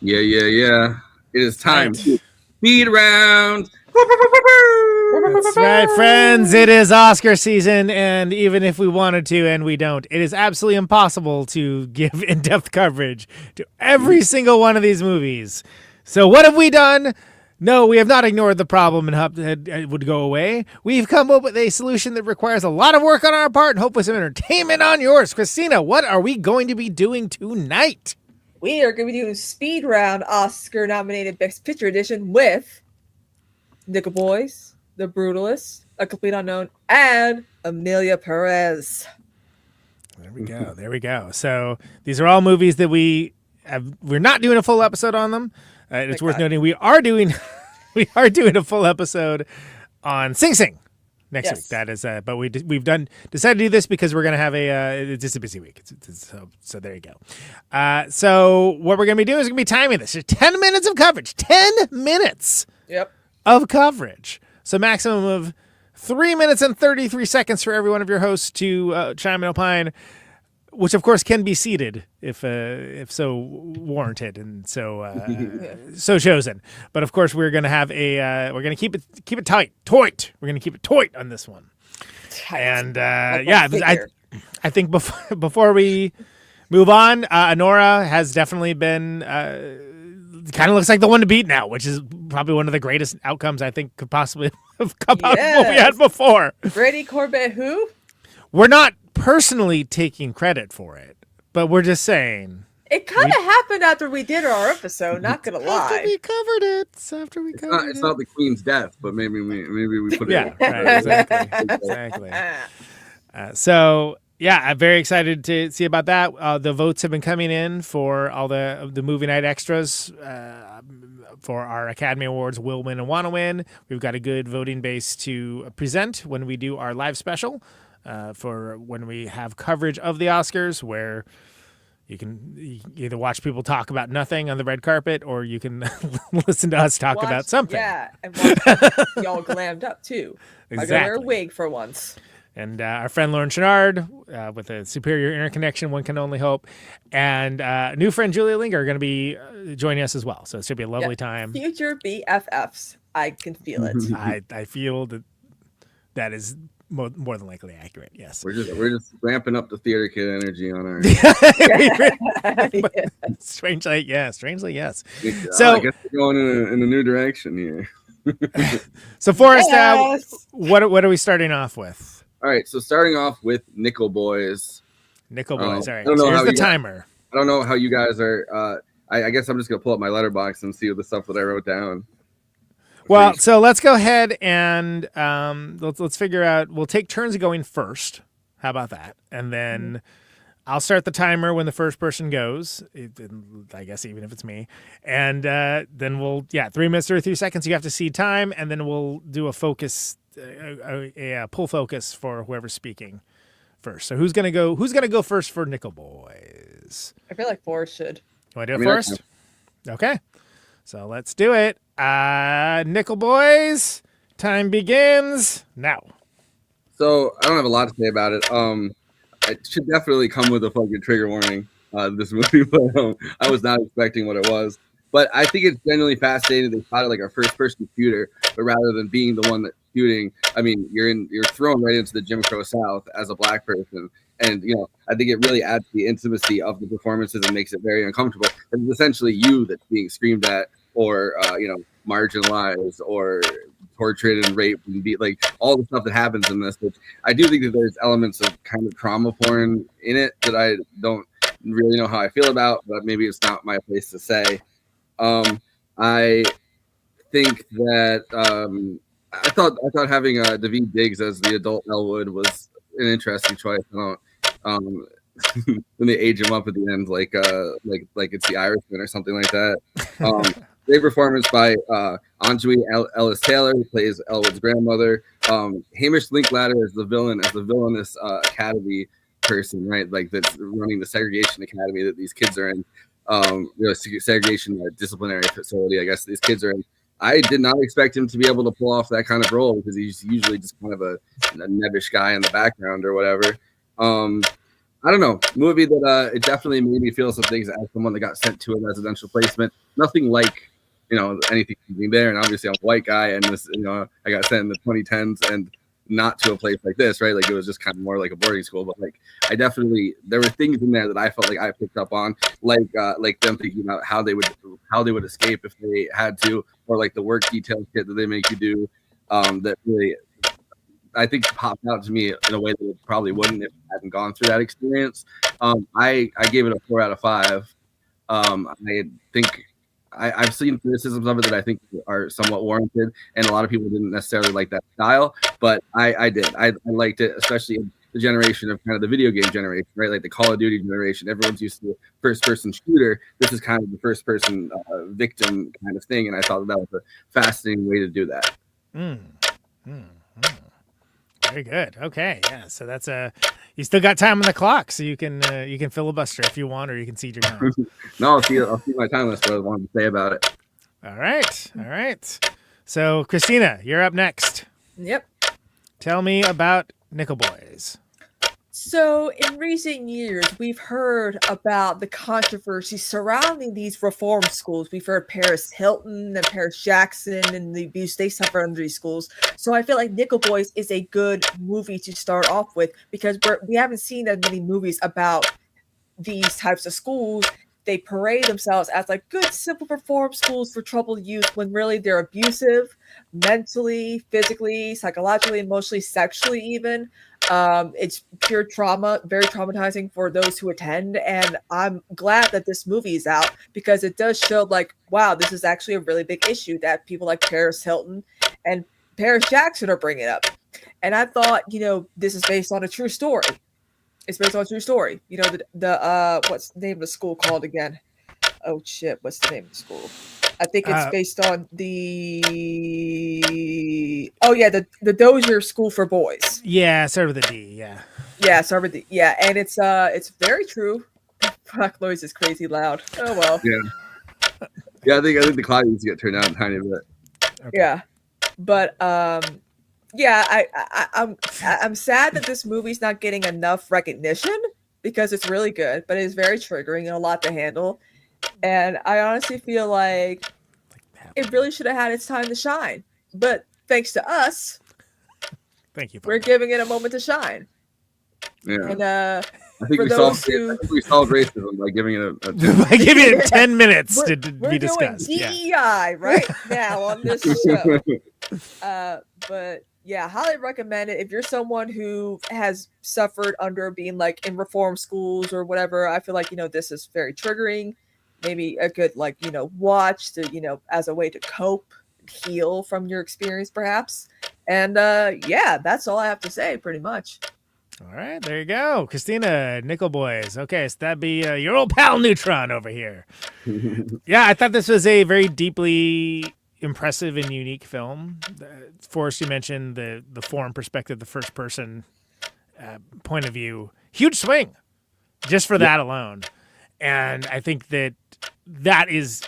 Yeah. It is time to speed round. That's right, friends. It is Oscar season, and even if we wanted to, and we don't, it is absolutely impossible to give in-depth coverage to every single one of these movies. So what have we done? No, we have not ignored the problem and hoped it would go away. We've come up with a solution that requires a lot of work on our part and hopefully some entertainment on yours. Kristina, what are we going to be doing tonight? We are going to be doing Speed Round Oscar-nominated Best Picture Edition with Nickel Boys, The Brutalist, A Complete Unknown, and Emilia, Perez. There we go. So these are all movies that we're not doing a full episode on them. It's worth noting we are doing a full episode on Sing Sing next week. That is, but we've decided to do this because we're going to have it's just a busy week. So there you go. So what we're going to be doing is going to be timing this. 10 minutes of coverage. 10 minutes. Yep. Of coverage. So maximum of 3 minutes and 33 seconds for every one of your hosts to chime and opine, which of course can be seated if so warranted and so chosen. But of course we're gonna have we're gonna keep it tight. We're gonna keep it tight on this one. And I think before we move on, Anora has definitely been kind of looks like the one to beat now, which is probably one of the greatest outcomes I think could possibly have come out of what we had before. Brady Corbett, who? We're not personally taking credit for it, but we're just saying it kind of happened after we did our episode. Not gonna lie, after we covered it. It's not the Queen's death, but maybe we put it. Yeah, right, exactly. So yeah, I'm very excited to see about that. The votes have been coming in for all the movie night extras for our Academy Awards will win and want to win. We've got a good voting base to present when we do our live special. For when we have coverage of the Oscars, where you can either watch people talk about nothing on the red carpet, or you can listen to us talk about something. Yeah, and watch y'all glammed up too. Exactly. I gotta wear a wig for once. And our friend Lauren Chenard, with a superior interconnection, one can only hope, and new friend Julia Linger are going to be joining us as well. So it should be a lovely time. Future BFFs. I can feel it. I feel that is more than likely accurate. Yes, we're just ramping up the theater kid energy on our. Strangely, yes. So I guess we're going in a new direction here. So Forrest, what are we starting off with? All right, so starting off with Nickel Boys. All right. So here's the timer. I don't know how you guys are. I guess I'm just gonna pull up my letterbox and see the stuff that I wrote down. Well, so let's go ahead and let's figure out. We'll take turns going first. How about that? And then I'll start the timer when the first person goes. I guess even if it's me. And then we'll 3 minutes 33 seconds. You have to see time, and then we'll do a focus, a pull focus for whoever's speaking first. So who's gonna go first for Nickel Boys? I feel like Forrest should. You want to do it first? Okay. So let's do it. Nickel Boys, time begins now. So I don't have a lot to say about it. It should definitely come with a fucking trigger warning. This movie, but I was not expecting what it was. But I think it's genuinely fascinating. They shot it like a first-person shooter, but rather than being the one that's shooting, I mean, you're thrown right into the Jim Crow South as a black person. And, I think it really adds to the intimacy of the performances and makes it very uncomfortable. And it's essentially you that's being screamed at or, marginalized or tortured and raped and beat, like all the stuff that happens in this. Which I do think that there's elements of kind of trauma porn in it that I don't really know how I feel about, but maybe it's not my place to say. I think that I thought having Daveed Diggs as the adult Elwood was an interesting choice. I don't when they age him up at the end, like it's the Irishman or something like that. Great performance by Anjali Ellis Taylor, who plays Elwood's grandmother. Hamish Linklater as the villainous academy person, right? Like that's running the segregation academy that these kids are in. Segregation disciplinary facility, I guess these kids are in. I did not expect him to be able to pull off that kind of role because he's usually just kind of a nebbish guy in the background or whatever. I don't know, movie that it definitely made me feel some things as someone that got sent to a residential placement. Nothing like anything being there, and obviously I'm a white guy, and this I got sent in the 2010s and not to a place like this, right? Like it was just kind of more like a boarding school, but like I definitely there were things in there that I felt like I picked up on, like them thinking about how they would escape if they had to, or like the work detail kit that they make you do, that really I think popped out to me in a way that it probably wouldn't if I hadn't gone through that experience. I gave it a 4 out of 5. I think I've seen criticisms of it that I think are somewhat warranted, and a lot of people didn't necessarily like that style, but I did. I liked it, especially in the generation of kind of the video game generation, right? Like the Call of Duty generation. Everyone's used to first-person shooter. This is kind of the first-person victim kind of thing, and I thought that was a fascinating way to do that. Very good. Okay, yeah. So that's you still got time on the clock, so you can filibuster if you want, or you can cede your time. No, I'll see my time list. What I wanted to say about it. All right. So Kristina, you're up next. Yep. Tell me about Nickel Boys. So, in recent years, we've heard about the controversy surrounding these reform schools. We've heard Paris Hilton and Paris Jackson and the abuse they suffer under these schools. So, I feel like Nickel Boys is a good movie to start off with because we haven't seen that many movies about these types of schools. They parade themselves as like good, simple reform schools for troubled youth when really they're abusive, mentally, physically, psychologically, emotionally, sexually, even. It's pure trauma, very traumatizing for those who attend. And I'm glad that this movie is out because it does show like, wow, this is actually a really big issue that people like Paris Hilton and Paris Jackson are bringing up. And I thought, this is based on a true story. It's based on a true story. The what's the name of the school called again? Oh shit, what's the name of the school? I think it's based on the Dozier School for Boys. Yeah, start with a D. Yeah. Yeah, start with the and it's very true. Black noise is crazy loud. Oh well. Yeah. I think the cloud needs to get turned down a tiny bit. Okay. Yeah, but I'm sad that this movie's not getting enough recognition because it's really good, but it's very triggering and a lot to handle. And I honestly feel like it really should have had its time to shine. But thanks to us, thank you. We're giving it a moment to shine. Yeah. And I think we solved racism by giving it by giving it 10 minutes to be discussed. We're doing DEI right now on this show. But yeah, highly recommend it if you're someone who has suffered under being like in reform schools or whatever. I feel like this is very triggering. Maybe a good watch to as a way to cope, heal from your experience, perhaps. And that's all I have to say, pretty much. All right, there you go, Kristina, Nickel Boys. Okay, so that'd be your old pal Neutron over here. Yeah, I thought this was a very deeply impressive and unique film. Forrest, you mentioned the foreign perspective, the first person point of view. Huge swing just for that alone. And I think that is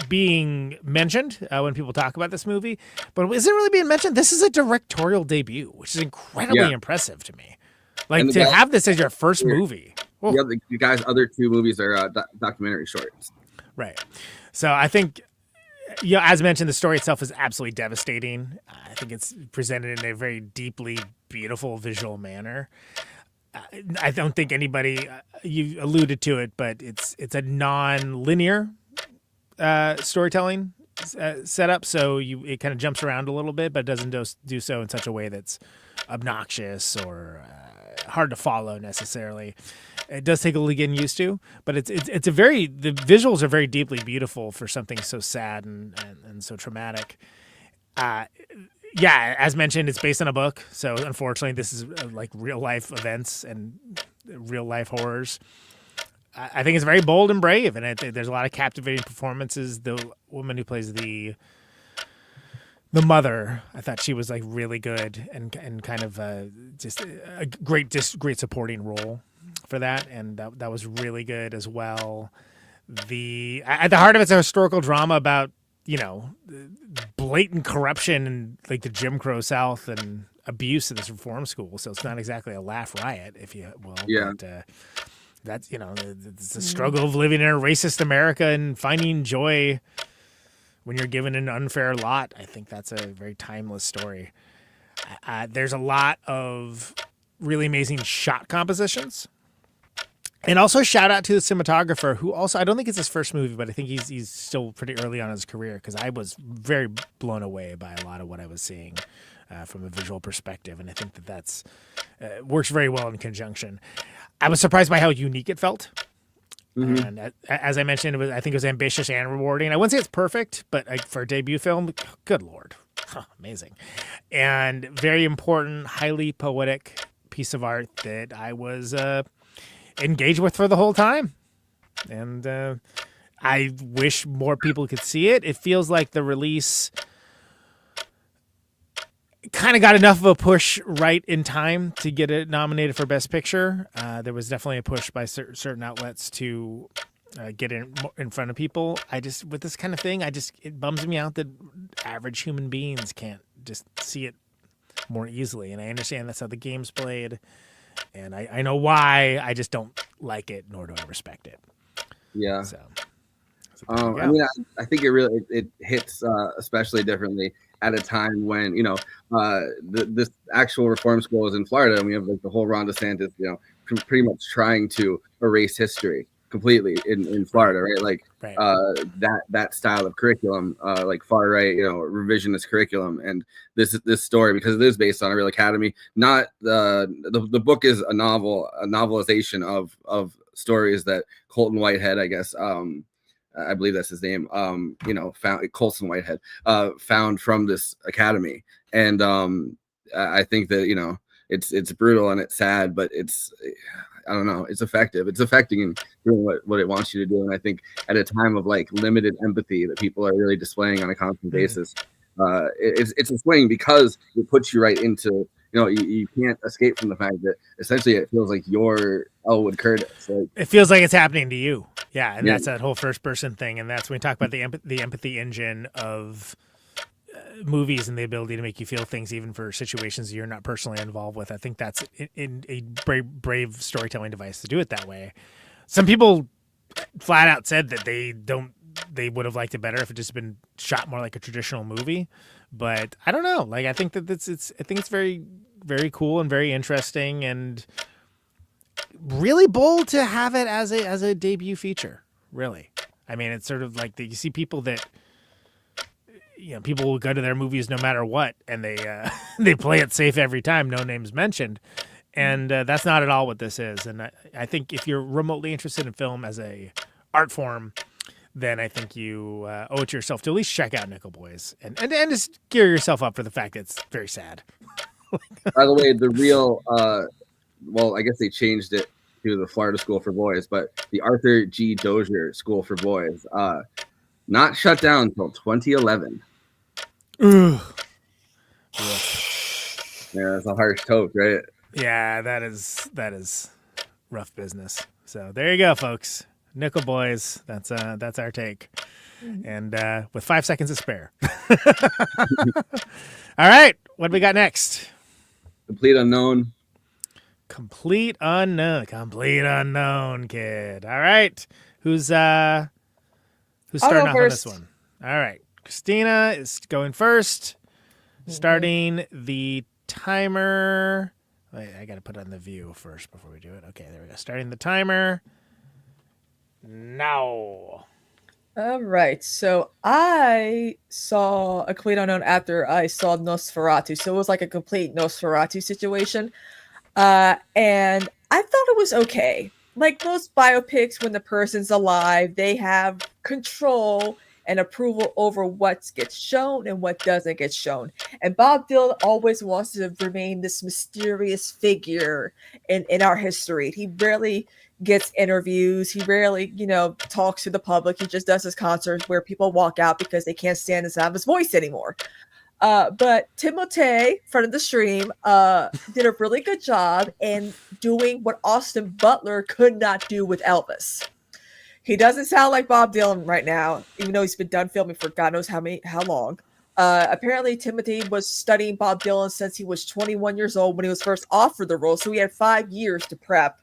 being mentioned when people talk about this movie. But is it really being mentioned? This is a directorial debut, which is incredibly impressive to me. Like to have this as your first movie. The guy's other two movies are documentary shorts. Right. So I think, as mentioned, the story itself is absolutely devastating. I think it's presented in a very deeply beautiful visual manner. I don't think anybody, you alluded to it, but it's a non-linear storytelling setup, so it kind of jumps around a little bit, but doesn't do so in such a way that's obnoxious or hard to follow necessarily. It does take a little getting used to, but the visuals are very deeply beautiful for something so sad and so traumatic. As mentioned, it's based on a book, so unfortunately, this is like real life events and real life horrors. I think it's very bold and brave, and there's a lot of captivating performances. The woman who plays the mother, I thought she was like really good and kind of just a great supporting role for that, and that was really good as well. At the heart of it's a historical drama about blatant corruption and like the Jim Crow South and abuse in this reform school, so it's not exactly a laugh riot, if you will. Yeah. But that's, it's a struggle of living in a racist America and finding joy when you're given an unfair lot. I think that's a very timeless story. There's a lot of really amazing shot compositions. And also shout out to the cinematographer, who also, I don't think it's his first movie, but I think he's still pretty early on in his career, because I was very blown away by a lot of what I was seeing from a visual perspective. And I think that's works very well in conjunction. I was surprised by how unique it felt. Mm-hmm. And as I mentioned, I think it was ambitious and rewarding. I wouldn't say it's perfect, but for a debut film, good Lord. Amazing. And very important, highly poetic piece of art that I was engaged with for the whole time. And I wish more people could see it. It feels like the release kind of got enough of a push right in time to get it nominated for Best Picture. There was definitely a push by certain outlets to get it in front of people. With this kind of thing, it bums me out that average human beings can't just see it more easily. And I understand that's how the game's played, and I know why. I just don't like it, nor do I respect it. Yeah. So I mean, I think it hits especially differently at a time when this actual reform school is in Florida, and we have like the whole Ron DeSantis, pretty much trying to erase history completely in Florida, right? Like right. That style of curriculum, like far right, revisionist curriculum, and this story, because it is based on a real academy. Not the book is a novelization of stories that Colton Whitehead, I guess, I believe that's his name, found Colson Whitehead, found from this academy, and I think that it's brutal and it's sad, but I don't know, it's effective. It's affecting and doing what it wants you to do. And I think at a time of like limited empathy that people are really displaying on a constant basis, it's a swing, because it puts you right into, you can't escape from the fact that essentially it feels like you're Elwood Curtis. Like, it feels like it's happening to you. Yeah. And that's that whole first person thing. And that's when we talk about the empathy engine of movies and the ability to make you feel things even for situations you're not personally involved with. I think that's in a brave storytelling device to do it that way. Some people flat out said that they would have liked it better if it just been shot more like a traditional movie, but I don't know. Like, I think that it's very, very cool and very interesting, and really bold to have it as a debut feature. Really. I mean, it's sort of like you see people that, people will go to their movies no matter what, and they play it safe every time, no names mentioned. And that's not at all what this is. And I think if you're remotely interested in film as a art form, then I think you owe it to yourself to at least check out Nickel Boys and just gear yourself up for the fact that it's very sad. By the way, the real, I guess they changed it to the Florida School for Boys, but the Arthur G. Dozier School for Boys, not shut down until 2011. Ugh. Yeah, that's a harsh toke, right? Yeah, that is rough business. So there you go, folks. Nickel Boys. That's our take. And with 5 seconds to spare. All right, what do we got next? Complete Unknown. Complete Unknown, kid. All right, who's starting off on this one? All right, Kristina is going first. Starting the timer. Wait, I got to put on the view first before we do it. Okay, there we go. Starting the timer now. All right. So I saw A Complete Unknown after I saw Nosferatu. So it was like a complete Nosferatu situation. And I thought it was okay. Like most biopics, when the person's alive, they have control and approval over what gets shown and what doesn't get shown. And Bob Dylan always wants to remain this mysterious figure in our history. He rarely gets interviews. He rarely, talks to the public. He just does his concerts where people walk out because they can't stand the sound of his voice anymore. But Timothée, friend of the stream, did a really good job in doing what Austin Butler could not do with Elvis. He doesn't sound like Bob Dylan right now, even though he's been done filming for God knows how long. Apparently, Timothy was studying Bob Dylan since he was 21 years old when he was first offered the role, so he had 5 years to prep.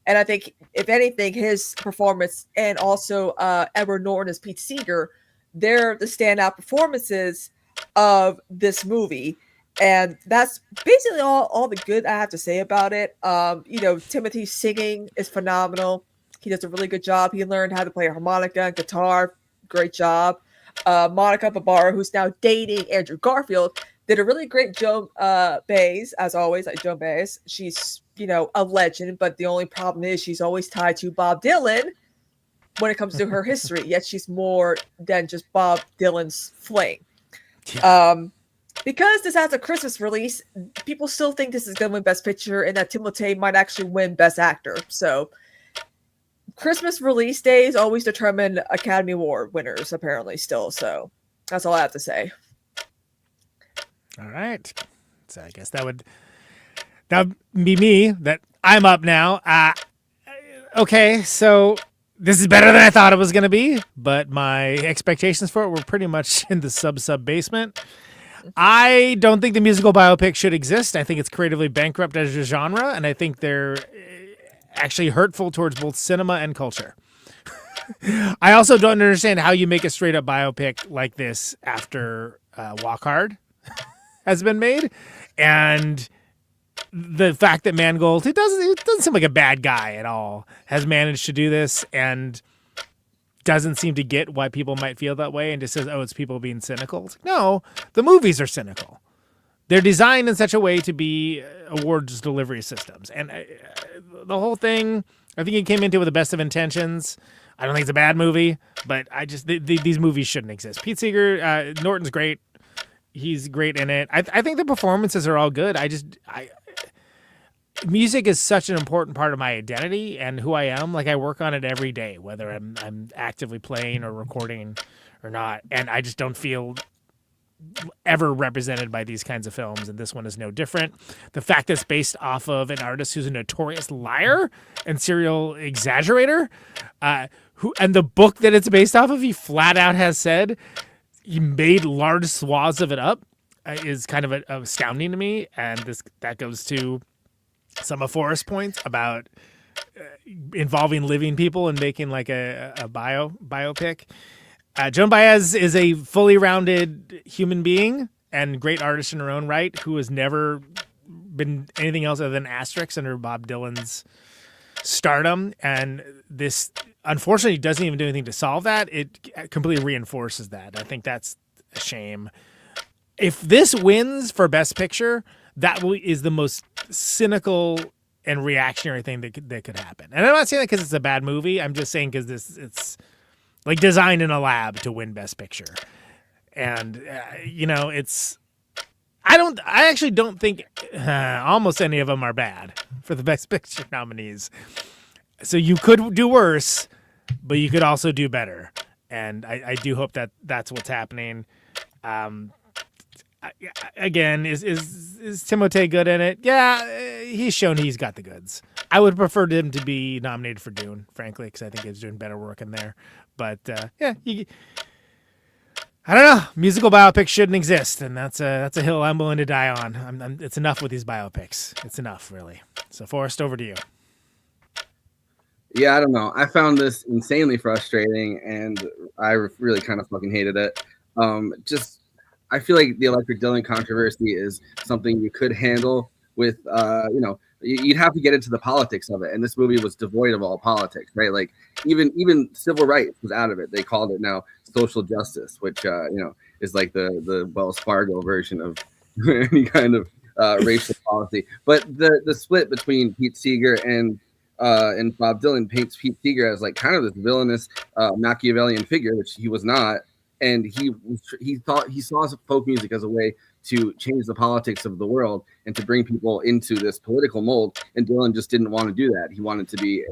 And I think, if anything, his performance and also Edward Norton as Pete Seeger, they're the standout performances of this movie. And that's basically all the good I have to say about it. Timothy's singing is phenomenal. He does a really good job. He learned how to play harmonica and guitar. Great job. Monica Barbaro, who's now dating Andrew Garfield, did a really great Joan Baez, as always, like Joan Baez. She's, a legend, but the only problem is she's always tied to Bob Dylan when it comes to her history, yet she's more than just Bob Dylan's fling. Yeah. Because this has a Christmas release, people still think this is going to win Best Picture and that Timothée might actually win Best Actor. So Christmas release days always determine Academy Award winners, apparently, still. So that's all I have to say. All right. So I guess that would be me, that I'm up now. Okay, so this is better than I thought it was going to be, but my expectations for it were pretty much in the sub basement. I don't think the musical biopic should exist. I think it's creatively bankrupt as a genre, and I think they're actually hurtful towards both cinema and culture. I also don't understand how you make a straight up biopic like this after Walk Hard has been made, and the fact that Mangold, who doesn't seem like a bad guy at all, has managed to do this and doesn't seem to get why people might feel that way and just says, oh, it's people being cynical. It's like, no, the movies are cynical. They're designed in such a way to be awards delivery systems. And the whole thing, I think he came into it with the best of intentions. I don't think it's a bad movie, but these movies shouldn't exist. Pete Seeger, Norton's great. He's great in it. I think the performances are all good. Music is such an important part of my identity and who I am. Like, I work on it every day, whether I'm actively playing or recording or not. And I just don't feel ever represented by these kinds of films, and this one is no different. The fact that it's based off of an artist who's a notorious liar and serial exaggerator, and the book that it's based off of, he flat out has said he made large swaths of it up, is kind of astounding to me. And that goes to some of Forrest's points about involving living people and making like a biopic. Joan Baez is a fully rounded human being and great artist in her own right, who has never been anything else other than asterisks under Bob Dylan's stardom. And this, unfortunately, doesn't even do anything to solve that. It completely reinforces that. I think that's a shame. If this wins for Best Picture, that is the most cynical and reactionary thing that could happen. And I'm not saying that because it's a bad movie. I'm just saying because it's like designed in a lab to win Best Picture. And, I actually don't think almost any of them are bad for the Best Picture nominees. So you could do worse, but you could also do better. And I do hope that that's what's happening. Again, is Timothée good in it? Yeah, he's shown he's got the goods. I would prefer him to be nominated for Dune, frankly, because I think he's doing better work in there. But I don't know. Musical biopics shouldn't exist, and that's a hill I'm willing to die on. It's enough with these biopics. It's enough, really. So, Forrest, over to you. Yeah, I don't know. I found this insanely frustrating, and I really kind of fucking hated it. I feel like the Electric Dylan controversy is something you could handle with, you'd have to get into the politics of it. And this movie was devoid of all politics, right? Like even civil rights was out of it. They called it now social justice, which, is like the Wells Fargo version of any kind of racial policy. But the split between Pete Seeger and Bob Dylan paints Pete Seeger as like kind of this villainous Machiavellian figure, which he was not. And he saw folk music as a way to change the politics of the world and to bring people into this political mold. And Dylan just didn't want to do that. He wanted to be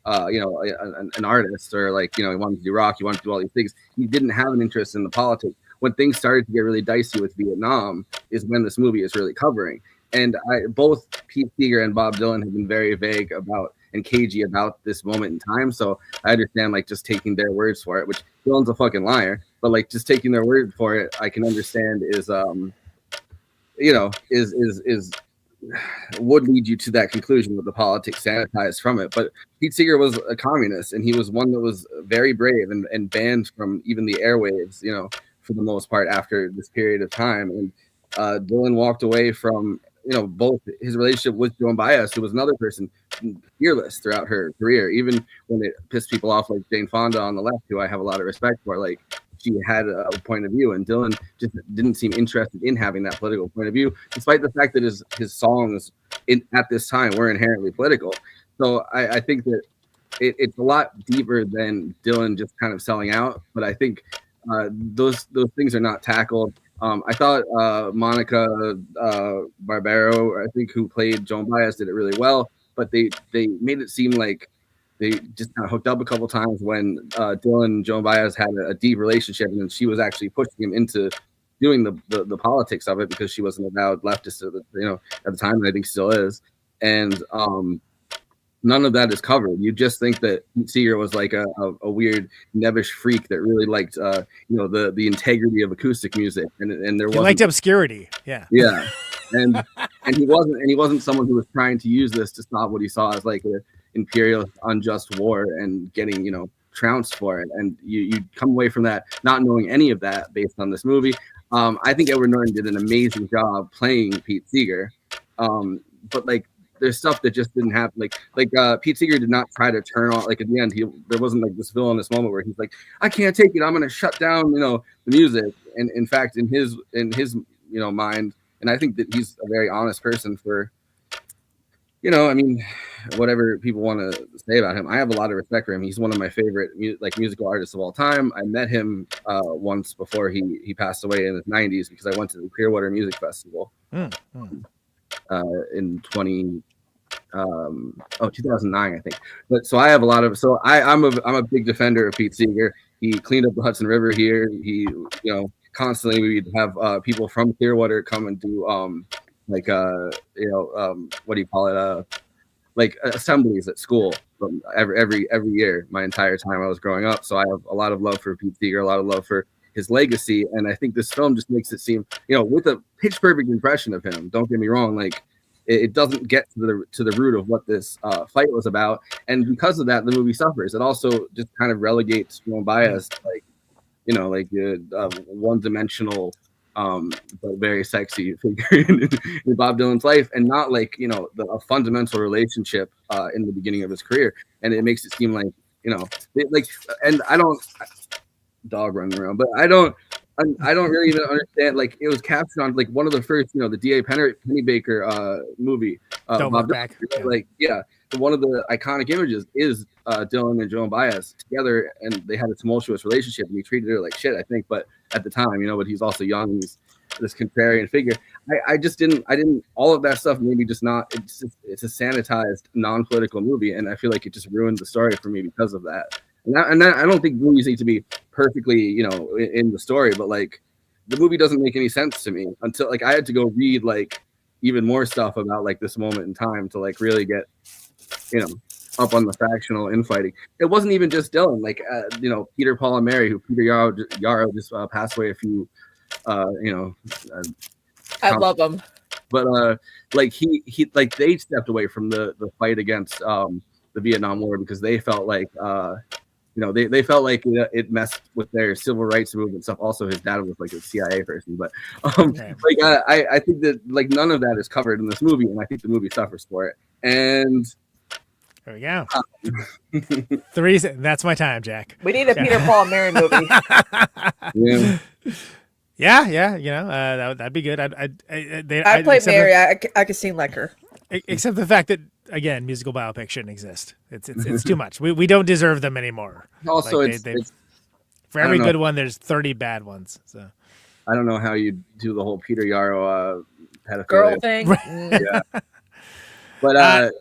an artist, or he wanted to do rock. He wanted to do all these things. He didn't have an interest in the politics. When things started to get really dicey with Vietnam is when this movie is really covering. And both Pete Seeger and Bob Dylan have been very vague about and cagey about this moment in time. So I understand just taking their words for it, which Dylan's a fucking liar. but like just taking their word for it, I can understand is is would lead you to that conclusion with the politics sanitized from it. But Pete Seeger was a communist, and he was one that was very brave and banned from even the airwaves, for the most part after this period of time. And Dylan walked away from, both his relationship with Joan Baez, who was another person fearless throughout her career, even when it pissed people off like Jane Fonda on the left, who I have a lot of respect for. Like, she had a point of view, and Dylan just didn't seem interested in having that political point of view, despite the fact that his songs at this time were inherently political. So I think that it's a lot deeper than Dylan just kind of selling out. But I think those things are not tackled. I thought Monica Barbero, I think, who played Joan Baez, did it really well, but they made it seem like they just kind of hooked up a couple times when Dylan and Joan Baez had a deep relationship, and she was actually pushing him into doing the politics of it because she wasn't a avowed leftist at the time, and I think still is. And none of that is covered. You just think that Pete Seeger was like a weird nebbish freak that really liked the integrity of acoustic music, and there was liked obscurity. Yeah. And he wasn't someone who was trying to use this to stop what he saw as like an imperialist unjust war and getting trounced for it. And you come away from that not knowing any of that based on this movie. I think Edward Norton did an amazing job playing Pete Seeger, but like there's stuff that just didn't happen. Like Pete Seeger did not try to turn on, like at the end there wasn't like this villainous moment where he's like, I can't take it, I'm gonna shut down the music. And in fact, in his mind, and I think that he's a very honest person for whatever people want to say about him, I have a lot of respect for him. He's one of my favorite musical artists of all time. I met him once before he passed away in his 90s because I went to the Clearwater Music Festival in 2009, I think. But so I have a lot of I'm a big defender of Pete Seeger. He cleaned up the Hudson River here. He constantly we'd have people from Clearwater come and do what do you call it, like assemblies at school from every year my entire time I was growing up. So I have a lot of love for Pete Seeger, a lot of love for his legacy, and I think this film just makes it seem, with a pitch perfect impression of him, don't get me wrong, like it doesn't get to the root of what this fight was about, and because of that the movie suffers. It also just kind of relegates Joan Baez to one-dimensional but very sexy figure in Bob Dylan's life, and not like a fundamental relationship in the beginning of his career. And it makes it seem like and I don't dog running around, but I don't really even understand. Like it was captured on like one of the first, the D.A. Pennebaker movie. Don't Look Back. One of the iconic images is Dylan and Joan Baez together, and they had a tumultuous relationship, and he treated her like shit, I think. But at the time, but he's also young, and he's this contrarian figure. I didn't. All of that stuff maybe just not. It's a sanitized, non-political movie, and I feel like it just ruined the story for me because of that. And I don't think movies need to be perfectly, in the story, but like the movie doesn't make any sense to me until like I had to go read like even more stuff about like this moment in time to like really get, up on the factional infighting. It wasn't even just Dylan, like Peter, Paul, and Mary, who Peter Yarrow just passed away a few, I love him. But like he like they stepped away from the fight against the Vietnam War because they felt like they felt like it messed with their civil rights movement stuff. Also, his dad was like a CIA person, but I think that like none of that is covered in this movie, and I think the movie suffers for it. And there we go. That's my time, Jack. We need a Peter, Paul, and Mary movie. Yeah. That'd be good. I play Mary. I could sing like her. Except the fact that, again, musical biopics shouldn't exist. It's too much. We don't deserve them anymore. Also, like for every good one, there's 30 bad ones. So I don't know how you do the whole Peter Yarrow pedophilia girl thing. Yeah, but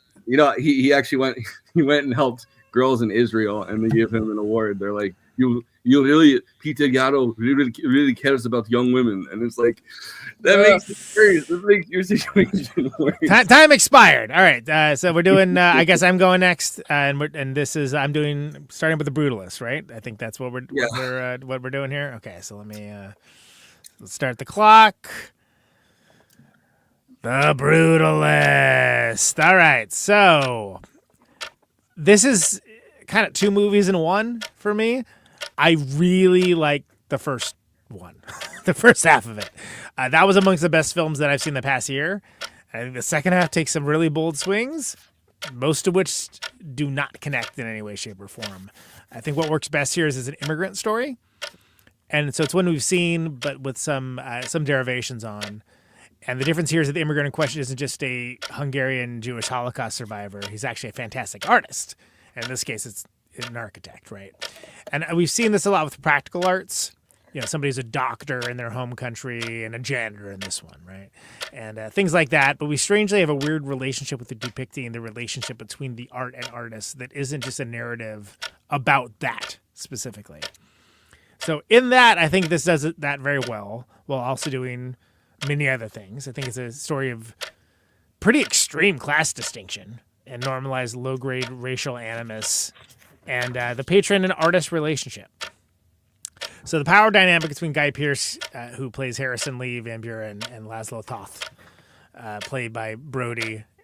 he actually went and helped girls in Israel, and they gave him an award. They're like, you Peter Gatto really cares about young women, and it's like that makes it worse. That makes your situation worse. Time expired. All right, so we're doing. I guess I'm going next, and this is I'm doing starting with the Brutalist, right? I think that's what we're doing here. Okay, so let's start the clock. The Brutalist. All right, so this is kind of 2 movies in one for me. I really like the first one, the first half of it. That was amongst the best films that I've seen the past year. I think the second half takes some really bold swings, most of which do not connect in any way, shape, or form. I think what works best here is an immigrant story. And so it's one we've seen, but with some derivations on. And the difference here is that the immigrant in question isn't just a Hungarian Jewish Holocaust survivor. He's actually a fantastic artist. And in this case, it's an architect, right? And we've seen this a lot with practical arts. You know, somebody's a doctor in their home country and a janitor in this one, right? And things like that. But we strangely have a weird relationship with depicting the relationship between the art and artist that isn't just a narrative about that specifically. So in that, I think this does that very well, while also doing many other things. I think it's a story of pretty extreme class distinction and normalized low-grade racial animus and the patron and artist relationship. So the power dynamic between Guy Pearce, who plays Harrison Lee Van Buren, and Laszlo Toth, played by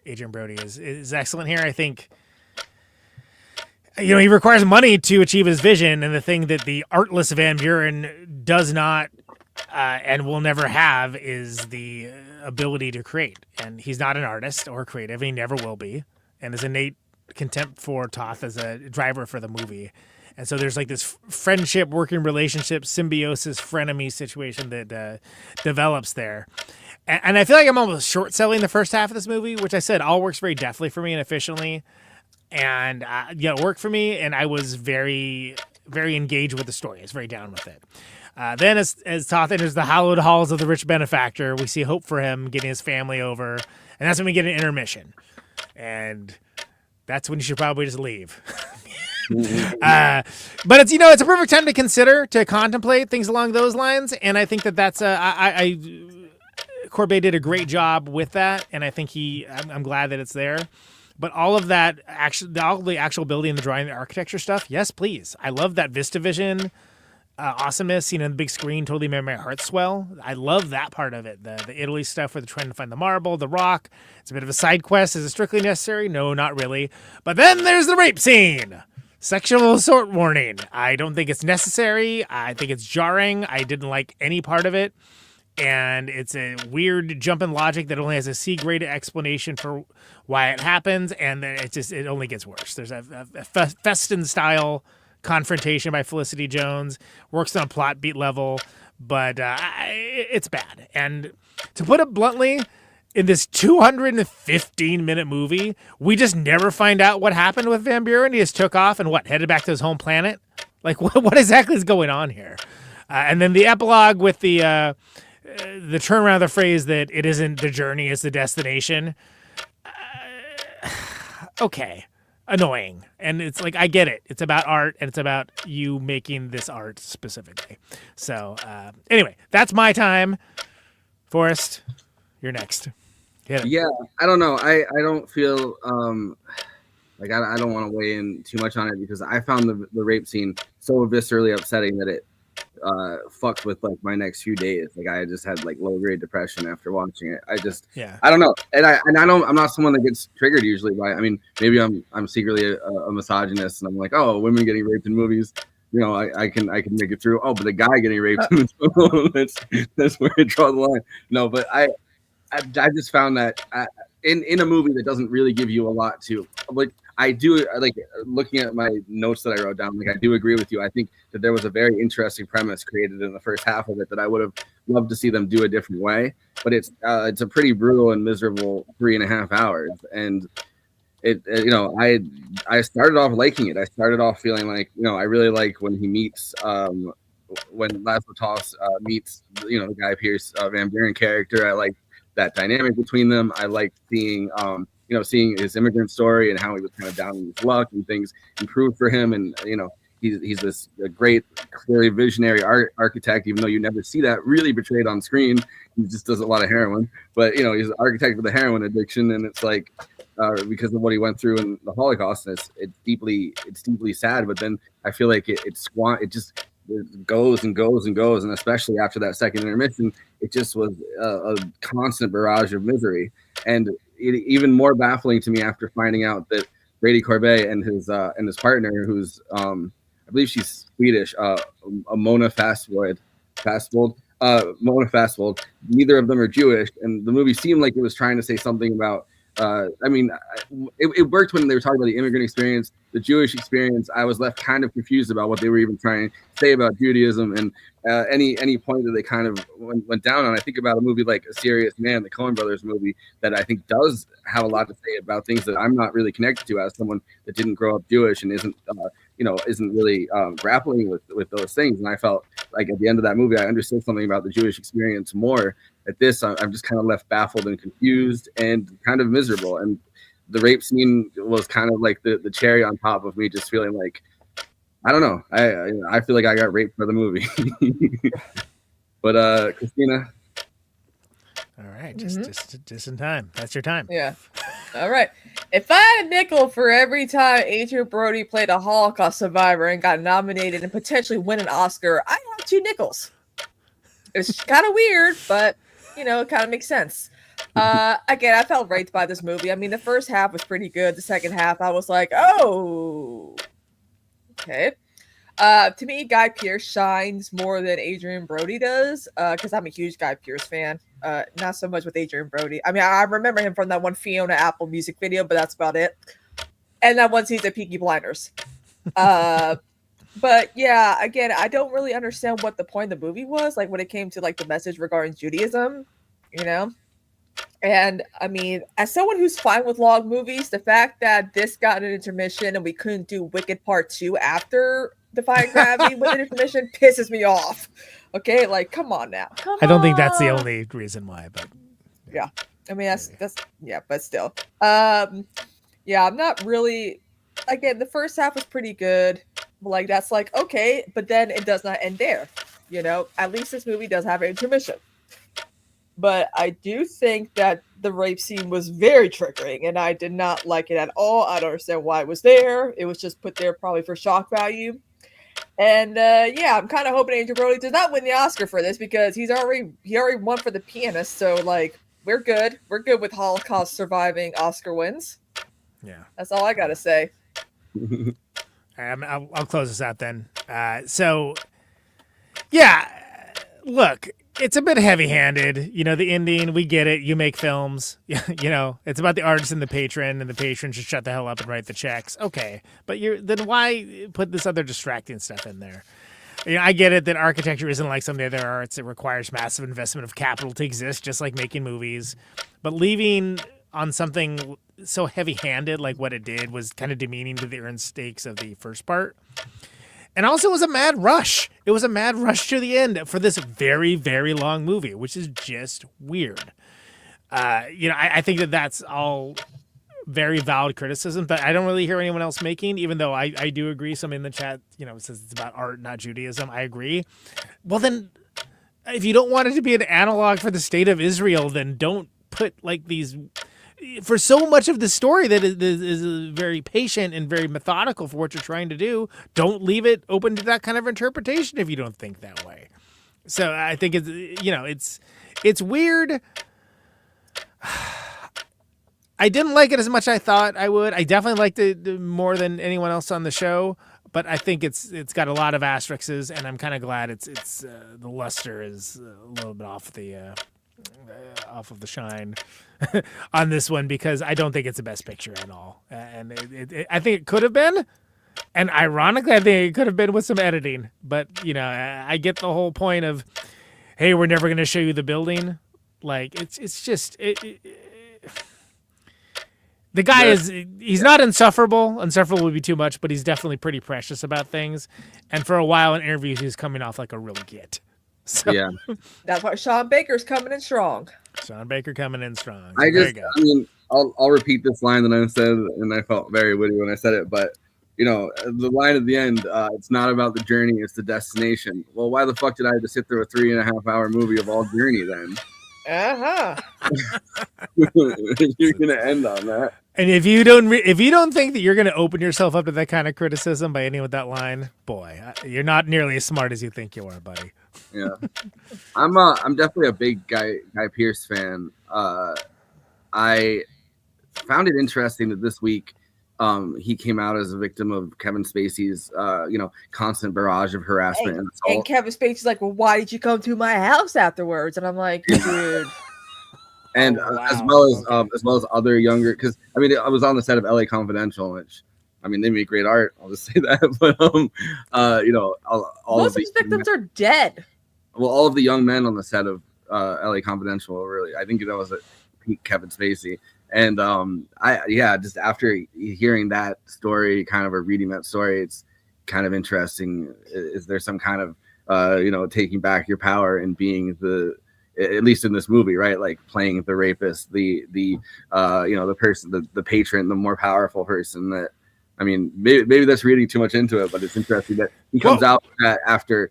Adrian Brody, is excellent here. I think, you know, he requires money to achieve his vision, and the thing that the artless Van Buren does not and will never have is the ability to create. And he's not an artist or creative, and he never will be. And there's innate contempt for Toth as a driver for the movie. And so there's like this friendship, working relationship, symbiosis, frenemy situation that develops there. And I feel like I'm almost short selling the first half of this movie, which I said all works very deftly for me and efficiently. And it worked for me, and I was very, very engaged with the story. I was very down with it. Then as Toth enters the hallowed halls of the rich benefactor, we see hope for him getting his family over. And that's when we get an intermission. And that's when you should probably just leave. But it's, you know, it's a perfect time to contemplate things along those lines. And I think that's Corbet did a great job with that. And I think I'm glad that it's there. But all of that, all the actual building, the drawing, the architecture stuff, yes, please. I love that VistaVision awesomeness, seen on the big screen, totally made my heart swell. I love that part of it. The Italy stuff where they're trying to find the marble, the rock. It's a bit of a side quest. Is it strictly necessary? No, not really. But then there's the rape scene. Sexual assault warning. I don't think it's necessary. I think it's jarring. I didn't like any part of it. And it's a weird jump in logic that only has a C-grade explanation for why it happens. And then it only gets worse. There's a Festin-style confrontation by Felicity Jones, works on a plot beat level, but it's bad. And to put it bluntly, in this 215-minute movie, we just never find out what happened with Van Buren. He just took off and headed back to his home planet? Like, what exactly is going on here? And then the epilogue with the turnaround of the phrase that it isn't the journey, it's the destination. Okay. Annoying. And it's like, I get it. It's about art, and it's about you making this art specifically. So anyway, that's my time. Forrest, you're next. Yeah, I don't know. I don't feel like I don't want to weigh in too much on it, because I found the rape scene so viscerally upsetting that it fucked with like my next few days. Like I just had like low grade depression after watching it. I don't know. And I'm not someone that gets triggered usually by, I mean, maybe I'm secretly a misogynist, and I'm like, oh, women getting raped in movies, you know, I can make it through. Oh, but the guy getting raped, that's where I draw the line. No, but I just found that in a movie that doesn't really give you a lot to, like, I do like looking at my notes that I wrote down. Like, I do agree with you. I think that there was a very interesting premise created in the first half of it that I would have loved to see them do a different way. But it's a pretty brutal and miserable 3.5 hours. And it you know, I started off liking it. I started off feeling like, you know, I really like when he meets when Laszlo Toth meets, you know, the Guy Pearce Van Buren character. I like that dynamic between them. I like seeing seeing his immigrant story and how he was kind of down in his luck and things improved for him. And, you know, he's this great, very visionary architect, even though you never see that really portrayed on screen. He just does a lot of heroin, but he's an architect with a heroin addiction, and it's like because of what he went through in the Holocaust, and it's deeply sad. But then I feel like it just goes and goes and goes, and especially after that second intermission, it just was a constant barrage of misery. And even more baffling to me after finding out that Brady Corbet and his partner, who's I believe she's Swedish, Mona Fastvold, Mona Fastvold. Neither of them are Jewish, and the movie seemed like it was trying to say something about. It worked when they were talking about the immigrant experience, the Jewish experience. I was left kind of confused about what they were even trying to say about Judaism, and any point that they kind of went down on. I think about a movie like A Serious Man, the Coen Brothers movie, that I think does have a lot to say about things that I'm not really connected to as someone that didn't grow up Jewish and isn't really grappling with those things. And I felt like at the end of that movie, I understood something about the Jewish experience more. At this, I'm just kind of left baffled and confused and kind of miserable. And the rape scene was kind of like the cherry on top of me, just feeling like, I don't know. I feel like I got raped for the movie. But Kristina. All right, just in time. That's your time. Yeah. All right. If I had a nickel for every time Adrian Brody played a Holocaust survivor and got nominated and potentially win an Oscar, I have 2 nickels. It's kind of weird, but it kind of makes sense. Again, I felt raped by this movie. I mean, the first half was pretty good. The second half, I was like, oh, okay. To me, Guy Pearce shines more than Adrian Brody does, because I'm a huge Guy Pearce fan. Not so much with Adrian Brody. I mean, I remember him from that one Fiona Apple music video, but that's about it. And that one season of Peaky Blinders. But yeah, again, I don't really understand what the point of the movie was, like when it came to like the message regarding Judaism, And I mean, as someone who's fine with long movies, the fact that this got an intermission and we couldn't do Wicked Part 2 after Defying Gravity with an intermission pisses me off. Okay, like come on now. I don't think that's the only reason why, but yeah. I mean that's yeah, but still. Yeah, I'm not really again, the first half was pretty good. Like that's like okay, but then it does not end there. At least this movie does have an intermission. But I do think that the rape scene was very triggering, and I did not like it at all. I don't understand why it was there. It was just put there probably for shock value. And yeah, I'm kind of hoping Adrian Brody does not win the Oscar for this because he already won for The Pianist. So like we're good. We're good with Holocaust surviving Oscar wins. Yeah, that's all I gotta say. I'll close this out then. So yeah, look. It's a bit heavy-handed, the ending, we get it, you make films, it's about the artist and the patron should shut the hell up and write the checks. Okay, but then why put this other distracting stuff in there? I get it that architecture isn't like some of the other arts. It requires massive investment of capital to exist, just like making movies. But leaving on something so heavy-handed like what it did was kind of demeaning to the earned stakes of the first part. And also, it was a mad rush. It was a mad rush to the end for this very, very long movie, which is just weird. I think that that's all very valid criticism that I don't really hear anyone else making, even though I do agree. Somebody in the chat, says it's about art, not Judaism. I agree. Well, then, if you don't want it to be an analog for the state of Israel, then don't put like these... For so much of the story that is very patient and very methodical for what you're trying to do, don't leave it open to that kind of interpretation if you don't think that way. So I think it's weird. I didn't like it as much as I thought I would. I definitely liked it more than anyone else on the show, but I think it's got a lot of asterisks, and I'm kind of glad it's the luster is a little bit off of the shine on this one because I don't think it's the best picture at all. And I think it could have been. And ironically, I think it could have been with some editing. But, I get the whole point of, hey, we're never going to show you the building. Like, it's just... the guy he's not insufferable. Insufferable would be too much, but he's definitely pretty precious about things. And for a while in interviews, he's coming off like a real git. So, yeah, that's why Sean Baker's coming in strong. Sean Baker coming in strong. I'll repeat this line that I said, and I felt very witty when I said it, but the line at the end, it's not about the journey, it's the destination. Well, why the fuck did I have to sit through a 3.5-hour movie of all journey then? You're gonna end on that. And if you don't think that you're going to open yourself up to that kind of criticism by ending with that line, boy, you're not nearly as smart as you think you are, buddy. Yeah, I'm definitely a big Guy Pearce fan. I found it interesting that this week he came out as a victim of Kevin Spacey's constant barrage of harassment and assault. And Kevin Spacey's like, well, why did you come to my house afterwards? And I'm like, dude. And as well as other younger, because I mean, I was on the set of LA Confidential, which I mean, they make great art. I'll just say that. But all most of these victims are dead. Well, all of the young men on the set of LA Confidential, really, I think that was a peak Kevin Spacey. And just after hearing that story, kind of, or reading that story, it's kind of interesting. Is there some kind of taking back your power and being at least in this movie, right? Like playing the rapist, the person, the patron, the more powerful person. That, I mean, maybe that's reading too much into it, but it's interesting that he comes out after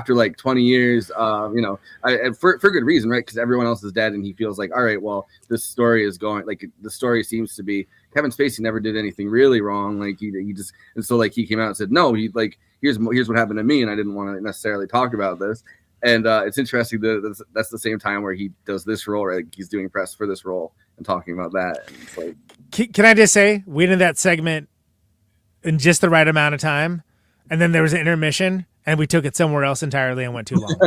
like 20 years, for good reason, right? Because everyone else is dead, and he feels like, all right, well, this story is going, like, the story seems to be Kevin Spacey never did anything really wrong. Like he just, and so like he came out and said, no, he like here's what happened to me, and I didn't want to necessarily talk about this. And it's interesting that that's the same time where he does this role, right? Like he's doing press for this role and talking about that. And it's like, can I just say, we did that segment in just the right amount of time, and then there was an intermission, and we took it somewhere else entirely and went too long.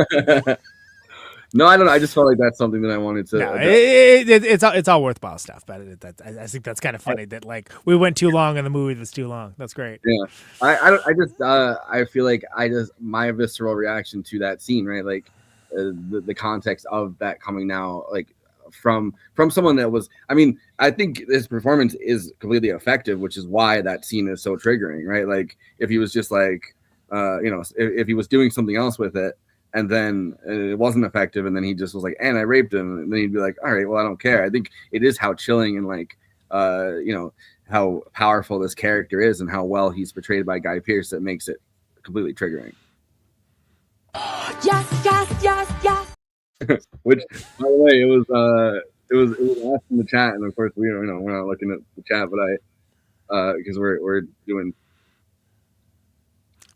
No, I don't know. I just felt like that's something that I wanted to. No, it's all worthwhile stuff, but I think that's kind of funny that like we went too long in the movie that's too long. That's great. Yeah, I feel like my visceral reaction to that scene, right? Like the context of that coming now, like from someone that was, I mean, I think his performance is completely effective, which is why that scene is so triggering, right? Like if he was just like, if he was doing something else with it, and then it wasn't effective, and then he just was like, and I raped him, and then he'd be like, all right, well, I don't care. I think it is how chilling and like, how powerful this character is and how well he's portrayed by Guy Pearce that makes it completely triggering. Yes. Which, by the way, it was asked in the chat, and of course we're not looking at the chat, but because we're doing.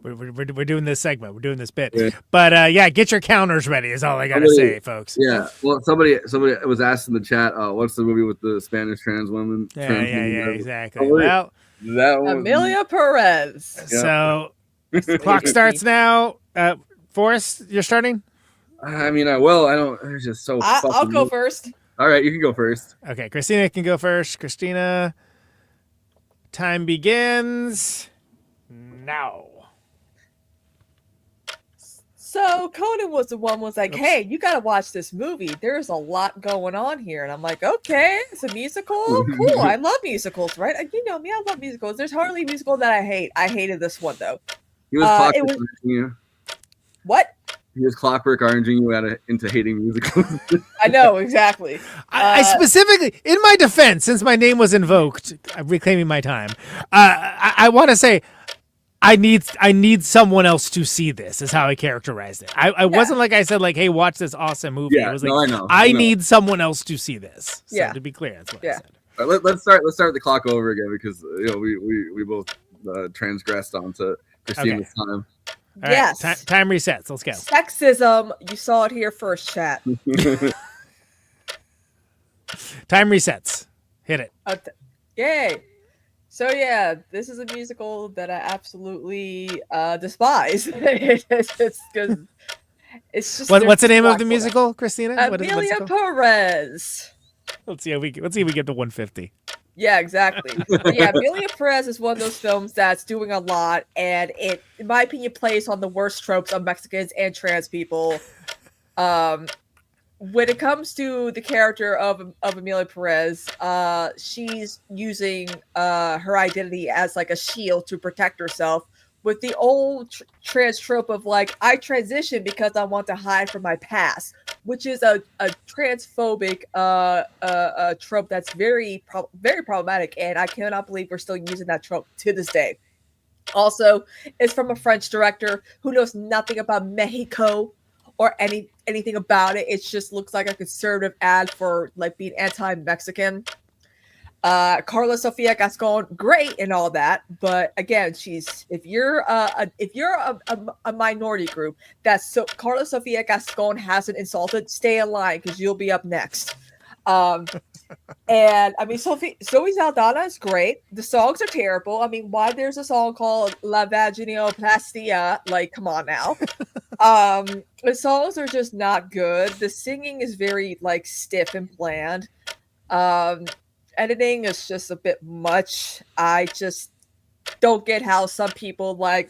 We're doing this segment. We're doing this bit. Yeah. But get your counters ready is all I got to say, folks. Yeah. Well, somebody was asked in the chat, what's the movie with the Spanish trans woman? Yeah, exactly. Well, that one. Emilia Perez. Yeah. So the clock starts now. Forrest, you're starting? I mean, I will. I don't. It's just so. I'll go first. All right, you can go first. Okay, Kristina can go first. Kristina, time begins now. So Conan was like, hey, you got to watch this movie. There's a lot going on here. And I'm like, okay, it's a musical? Cool. I love musicals, right? You know me, I love musicals. There's hardly a musical that I hate. I hated this one, though. He was clockwork oranging you. What? He was clockwork oranging you into hating musicals. I know, exactly. I specifically, in my defense, since my name was invoked, I'm reclaiming my time. I want to say, I need someone else to see this, is how I characterized it. I wasn't like I said, like, hey, watch this awesome movie. Yeah, I was like, no, I know. I need someone else to see this. So Yeah. to be clear, that's what I said. All right, let's start the clock over again, because we both transgressed onto Christina's time. All right, Yes. time resets. Let's go. Sexism. You saw it here first, chat. Time resets. Hit it. Yay. So yeah, this is a musical that I absolutely despise. It's just What's the name of the musical, Kristina? What's Emilia it called? Perez. Let's see if we get to 150. Yeah, exactly. But yeah, Emilia Perez is one of those films that's doing a lot, and it, in my opinion, plays on the worst tropes of Mexicans and trans people. When it comes to the character of Emilia Perez, she's using her identity as like a shield to protect herself, with the old trans trope of like, I transition because I want to hide from my past, which is a transphobic trope that's very problematic, and I cannot believe we're still using that trope to this day. Also, it's from a French director who knows nothing about Mexico or anything about it. It just looks like a conservative ad for like being anti-Mexican. Carla Sofia Gascon, great and all that, but again, she's if you're a minority group that's so Carla Sofia Gascon hasn't insulted, stay in line because you'll be up next. And I mean, Zoe Saldana is great. The songs are terrible. I mean, why there's a song called La Vaginoplastia? Like, come on now. The songs are just not good. The singing is very like stiff and bland. Editing is just a bit much. I just don't get how some people like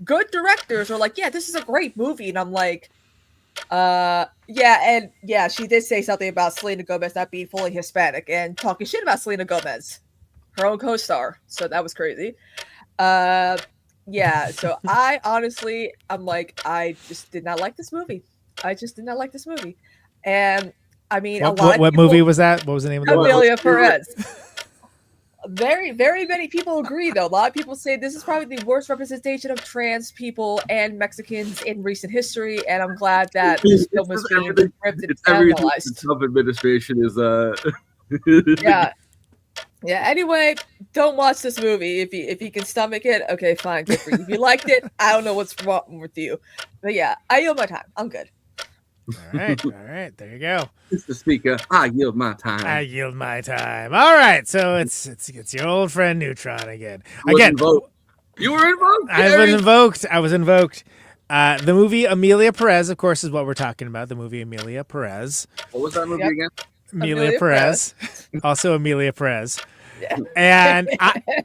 good directors are like, yeah, this is a great movie, and I'm like, yeah, she did say something about Selena Gomez not being fully Hispanic and talking shit about Selena Gomez, her own co-star. So that was crazy. Yeah, so I honestly, I'm like, I just did not like this movie. I just did not like this movie. And I mean, what movie was that? What was the name of the movie? Emilia Perez. Very, very many people agree, though. A lot of people say this is probably the worst representation of trans people and Mexicans in recent history, and I'm glad that this film was being ripped and analyzed. The Trump administration is Yeah. Anyway, don't watch this movie if you can stomach it. Okay, fine, good for you. If you liked it, I don't know what's wrong with you, but yeah, I yield my time. I'm good. All right, there you go. Mr. Speaker, I yield my time. All right, so it's your old friend Neutron again. You were invoked. I was invoked. The movie Emilia Perez, of course, is what we're talking about. The movie Emilia Perez. What was that movie again? Emilia Perez. Also Emilia Perez. Yeah. And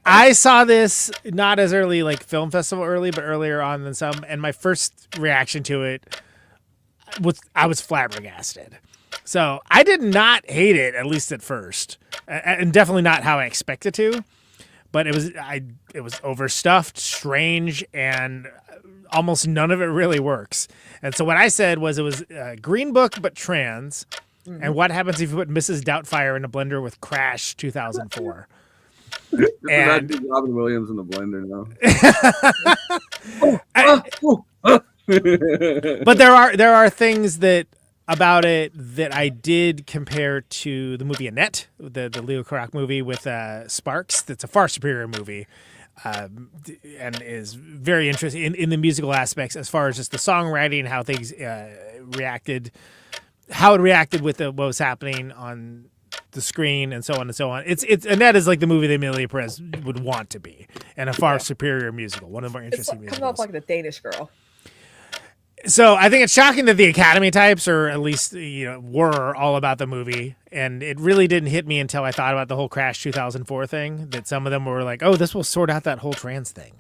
I saw this not as early, like film festival early, but earlier on than some. And my first reaction to it I was flabbergasted. So I did not hate it, at least at first, and definitely not how I expected to. But it was overstuffed, strange, and almost none of it really works. And so what I said was it was Green Book but trans. Mm-hmm. And what happens if you put Mrs. Doubtfire in a blender with Crash 2004? And Robin Williams in the blender now. But there are things about it that I did compare to the movie Annette, the Leo Carac movie with Sparks. That's a far superior movie, and is very interesting in the musical aspects as far as just the songwriting, how things reacted, how it reacted with what was happening on the screen, and so on and so on. It's Annette is like the movie that Emilia Perez would want to be, and a far superior musical, one of the more interesting musicals. Comes off like the Danish Girl. So I think it's shocking that the Academy types, or at least were all about the movie, and it really didn't hit me until I thought about the whole Crash 2004 thing. That some of them were like, "Oh, this will sort out that whole trans thing,"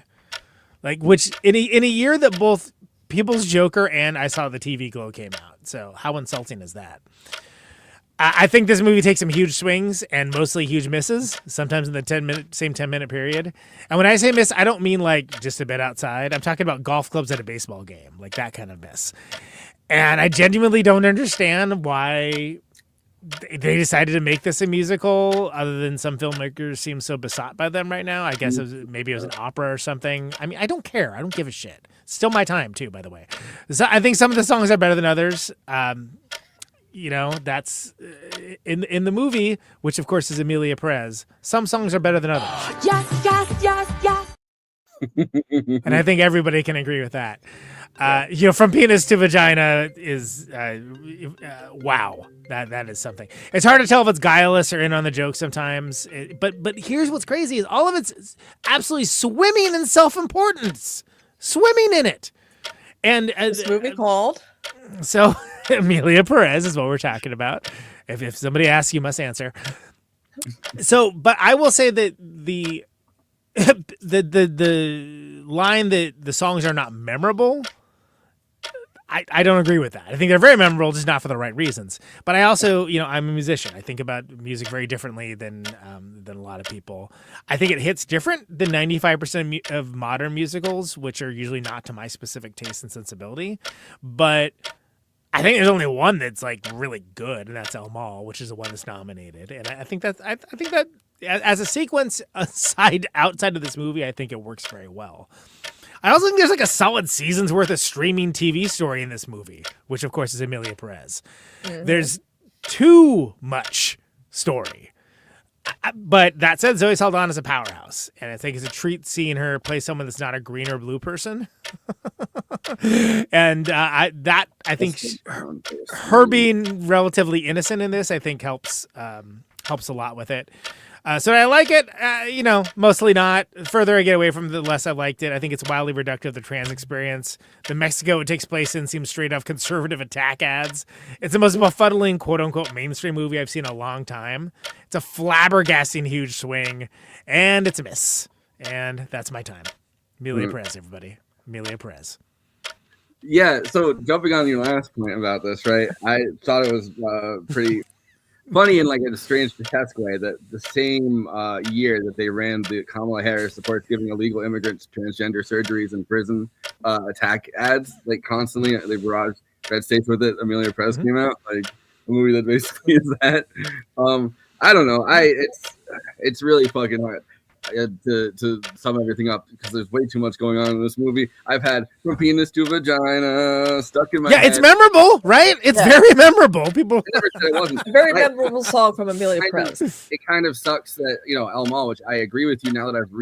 like which in a year that both People's Joker and I Saw the TV Glow came out. So how insulting is that? I think this movie takes some huge swings and mostly huge misses, sometimes in the 10-minute period. And when I say miss, I don't mean like just a bit outside. I'm talking about golf clubs at a baseball game, like that kind of miss. And I genuinely don't understand why they decided to make this a musical, other than some filmmakers seem so besotted by them right now. I guess maybe it was an opera or something. I mean, I don't care. I don't give a shit. It's still my time, too, by the way. So I think some of the songs are better than others. That's in the movie, which of course is Emilia Perez. Some songs are better than others. Yes. And I think everybody can agree with that. From penis to vagina is wow. That is something. It's hard to tell if it's guileless or in on the joke sometimes. But here's what's crazy is all of it's absolutely swimming in self-importance, swimming in it. And this movie called. So Emilia Perez is what we're talking about. If somebody asks, you must answer. So, but I will say that the line that the songs are not memorable, I don't agree with that. I think they're very memorable, just not for the right reasons. But I also, I'm a musician. I think about music very differently than a lot of people. I think it hits different than 95% of modern musicals, which are usually not to my specific taste and sensibility. But I think there's only one that's like really good, and that's El Mal, which is the one that's nominated. And I think that as a sequence outside of this movie, I think it works very well. I also think there's like a solid season's worth of streaming TV story in this movie, which of course is Emilia Perez. Mm-hmm. There's too much story. But that said, Zoe Saldana is a powerhouse, and I think it's a treat seeing her play someone that's not a green or blue person. And I think her being relatively innocent in this, I think helps a lot with it. So I like it, mostly not. The further I get away from it, the less I liked it. I think it's wildly reductive, the trans experience. The Mexico it takes place in seems straight up conservative attack ads. It's the most befuddling, quote-unquote, mainstream movie I've seen in a long time. It's a flabbergasting huge swing, and it's a miss. And that's my time. Emilia Perez, everybody. Emilia Perez. Yeah, so jumping on your last point about this, right? I thought it was pretty funny in like a strange grotesque way that the same year that they ran the Kamala Harris supports giving illegal immigrants transgender surgeries in prison attack ads, like constantly they barraged red states with it. Amelia Perez came out, like a movie that basically is that. I don't know. It's really fucking hard to sum everything up because there's way too much going on in this movie. I've had from penis to vagina stuck in my head. It's memorable, right? It's very memorable. People never said it wasn't. A very memorable song from Emilia Perez. It kind of sucks that El Mal, which I agree with you now that I've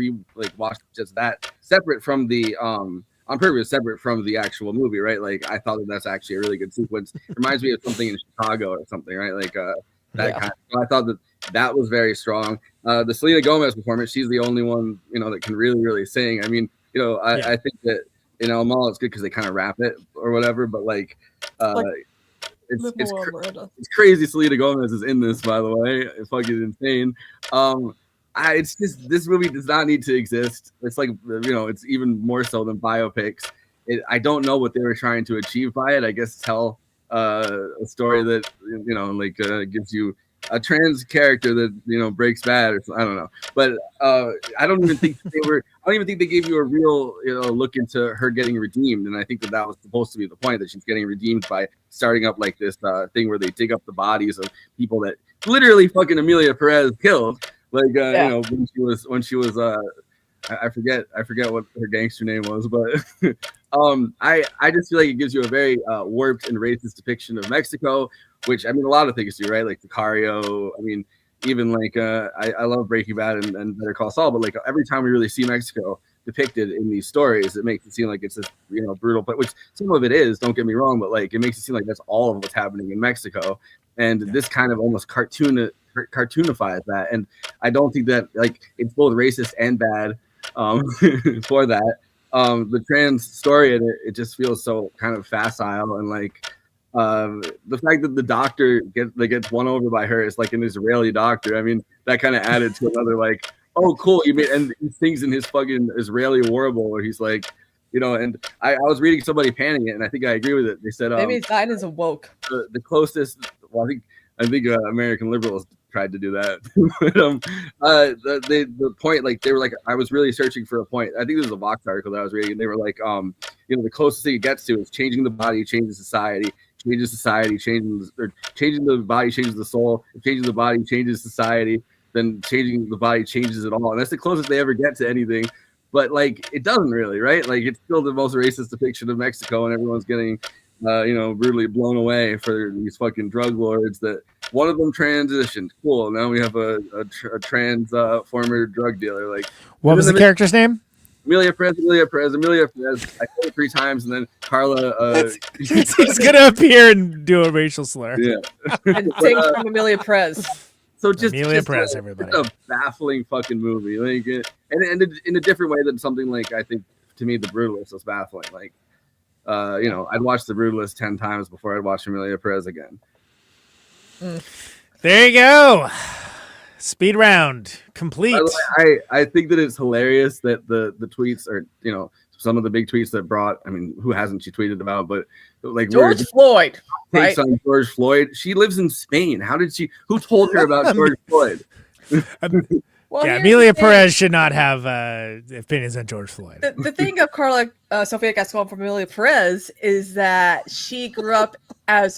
watched just that separate from the on purpose, separate from the actual movie, right? Like I thought that's actually a really good sequence. It reminds me of something in Chicago or something, right? Like kind of. So I thought that was very strong. The Selena Gomez performance, she's the only one that can really sing. I mean, I think that El Mal it's good because they kind of rap it or whatever, but it's crazy. Selena Gomez is in this, by the way. It's fucking insane. It's just this movie does not need to exist. It's like it's even more so than biopics. I don't know what they were trying to achieve by it. I guess tell a story that gives you a trans character that breaks bad or something. I don't know, but I don't even think they gave you a real look into her getting redeemed, and I think that was supposed to be the point, that she's getting redeemed by starting up like this thing where they dig up the bodies of people that literally fucking Emilia Perez killed, when she was I forget what her gangster name was, but I just feel like it gives you a very warped and racist depiction of Mexico, which I mean a lot of things do, right? Like Sicario. I mean, even I love Breaking Bad and Better Call Saul, but every time we really see Mexico depicted in these stories, it makes it seem like it's this brutal, but which some of it is. Don't get me wrong, but it makes it seem like that's all of what's happening in Mexico, and this kind of almost cartoonifies that, and I don't think that it's both racist and bad. For that, the trans story in it just feels so kind of facile, and the fact that the doctor gets won over by her is an Israeli doctor. I mean, that kind of added to another oh cool, and he sings in his fucking Israeli warble where he's and I was reading somebody panning it, and I think I agree with it. They said maybe Biden's woke. The closest, well, I think American liberals tried to do that. But, the point, they were I was really searching for a point. I think this was a Vox article that I was reading, and they were the closest thing it gets to is changing the body changes society, changing the body changes the soul, changing the body changes society, then changing the body changes it all, and that's the closest they ever get to anything. But it doesn't really, right? It's still the most racist depiction of Mexico, and everyone's getting brutally blown away for these fucking drug lords that one of them transitioned. Cool. Now we have a trans former drug dealer. What was the character's name? Emilia Perez. I said it 3 times, and then Carla. He's gonna appear and do a racial slur. Yeah. And take from Emilia Perez. So just Emilia Perez, everybody. It's a baffling fucking movie. And in a different way than something I think to me The Brutalist was baffling. I'd watch The Brutalist 10 times before I'd watch Emilia Perez again. There you go. Speed round complete. I think that it's hilarious that the tweets are, some of the big tweets that brought, I mean, who hasn't she tweeted about, but George Floyd. Takes on George Floyd. She lives in Spain. Who told her about George Floyd? Well, Emilia Perez should not have opinions on George Floyd. The thing of Carla Sofia Gascon from Emilia Perez is that she grew up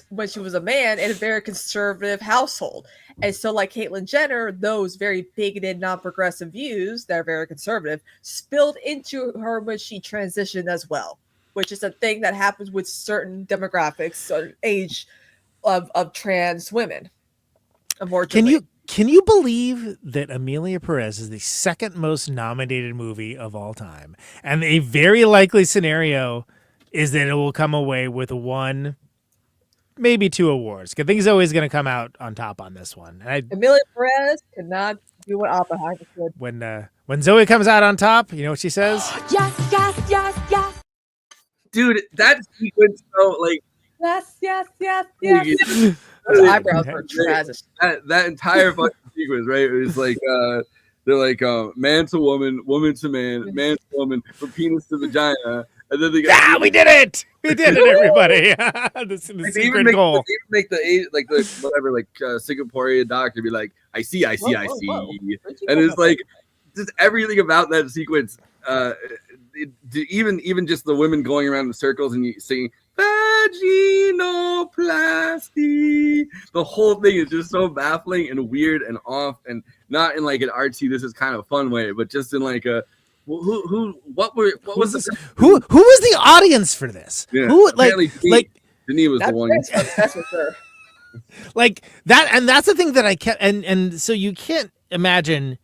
when she was a man in a very conservative household. And so, like Caitlyn Jenner, those very bigoted, non-progressive views that are very conservative spilled into her when she transitioned as well, which is a thing that happens with certain demographics or age of trans women. Unfortunately. Can you believe that Emilia Perez is the second most nominated movie of all time? And a very likely scenario is that it will come away with 1, maybe 2 awards. I think he's always going to come out on top on this one. And Emilia Perez could not do what Oppenheimer could. when Zoe comes out on top, you know what she says? Yes. Dude, that sequence, though, like, Yes. Those eyebrows were trash. That entire fucking sequence, right? It was like they're like man to woman, woman to man, man to woman, from penis to vagina, and then they got we did it! We did it, everybody! the secret goal. They even make the whatever, like Singaporean doctor be like, I see, whoa. And it's like just everything about that sequence. Even just the women going around in circles and you singing vaginoplasty. The whole thing is just so baffling and weird and off, and not in like an artsy, this is kind of fun way, but just in like a what was this? Who was the audience for this? Yeah. Who Denise was the one. That's for sure. Like that, and that's the thing that I kept, and so you can't imagine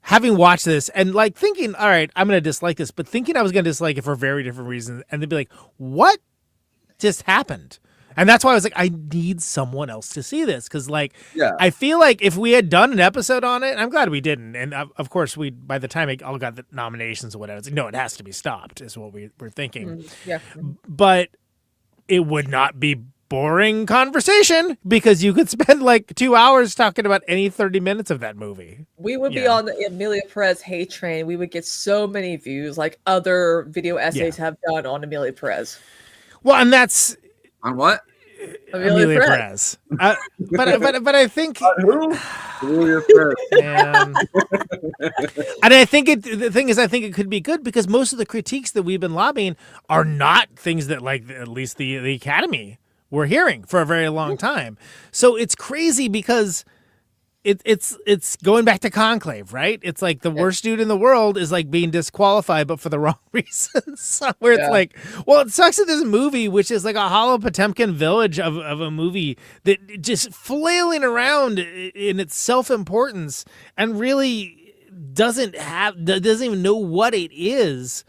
having watched this and like thinking, all right, I'm going to dislike this, but thinking I was going to dislike it for very different reasons, and they'd be like, what just happened? And that's why I was like, I need someone else to see this, because like, I feel like if we had done an episode on it, I'm glad we didn't, and of course we, by the time it all got the nominations or whatever, it's like, no, it has to be stopped, is what we were thinking. But it would not be boring conversation, because you could spend like 2 hours talking about any 30 minutes of that movie. We would be on the Emilia Perez hate train. We would get so many views like other video essays have done on Emilia Perez. Well, and that's on what? Emilia Perez. But I think who? Emilia Perez. And I think the thing is, I think it could be good, because most of the critiques that we've been lobbying are not things that like at least the Academy were hearing for a very long time. So it's crazy, because it's going back to Conclave, right? It's like the worst dude in the world is like being disqualified, but for the wrong reasons. Where it's like, well, it sucks that there's a movie which is like a hollow Potemkin village of a movie that just flailing around in its self-importance and really doesn't even know what it is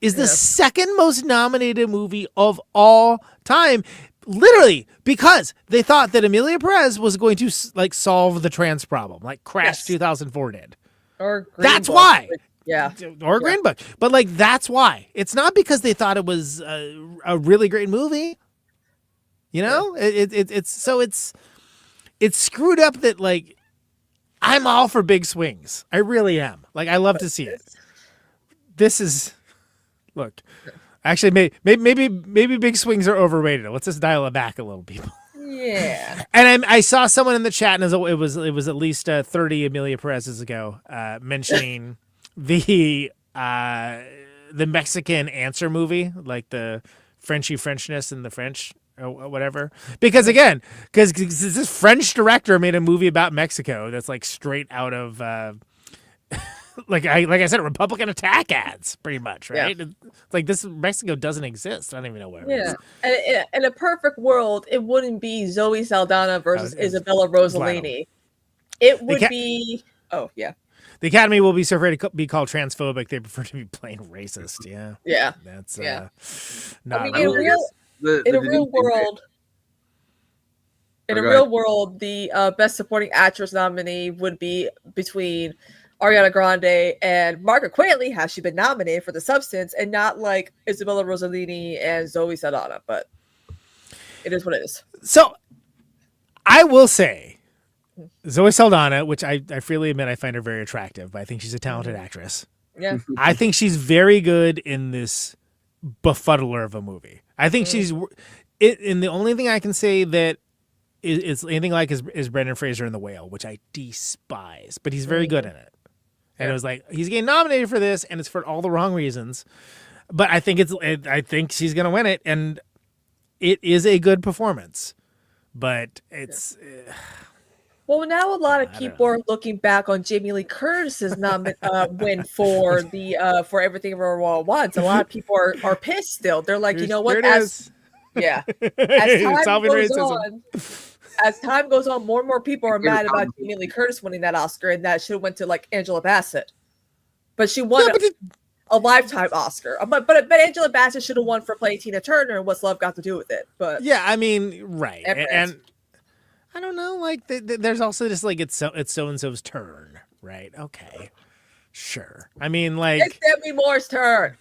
the second most nominated movie of all time. Literally, because they thought that Emilia Perez was going to like solve the trans problem, like Crash 2004 did. Or Green that's Book. why. Or Green Book. But like that's why. It's not because they thought it was a really great movie. You know, it's screwed up that like I'm all for big swings. I really am. Like I love to see it. This is look. Actually, maybe big swings are overrated. Let's just dial it back a little, people. Yeah. And I saw someone in the chat, and it was at least 30 Emilia Perez's ago, mentioning the Mexican Answer movie, like the Frenchness in the French or whatever. Because again, because this French director made a movie about Mexico that's like straight out of. Like I said, Republican attack ads, pretty much, right? Yeah. It's like this Mexico doesn't exist. I don't even know where it is. And in a perfect world, it wouldn't be Zoe Saldana versus Isabella Rossellini. It would be. Oh yeah. The Academy will be so afraid to be called transphobic, they prefer to be plain racist. Yeah. Yeah. That's not. I mean, in a real world. In a real world, the Best Supporting Actress nominee would be between Ariana Grande and Margaret Qualley. Has she been nominated for The Substance, and not like Isabella Rossellini and Zoe Saldana, but it is what it is. So I will say Zoe Saldana, which I freely admit I find her very attractive, but I think she's a talented actress. Yeah. I think she's very good in this befuddler of a movie. I think she's and the only thing I can say that is anything like is Brendan Fraser in The Whale, which I despise, but he's very good in it. And it was like, he's getting nominated for this, and it's for all the wrong reasons. But I think she's going to win it, and it is a good performance. But it's... Well, now a lot of I don't people know. are looking back on Jamie Lee Curtis's win for the for Everything Everywhere All at Once. A lot of people are pissed still. They're like, you know Here what? it is. Yeah, as It's time solving goes racism. on, more and more people are Give it mad about time. Jamie Lee Curtis winning that Oscar, and that should have went to like Angela Bassett, but she Yeah, won but a lifetime Oscar. But Angela Bassett should have won for playing Tina Turner, and what's love got to do with it? But yeah, I mean, right, And and I don't know. Like, there's also just like it's so and so's turn, right? Okay, sure. I mean, it's like, Demi Moore's turn.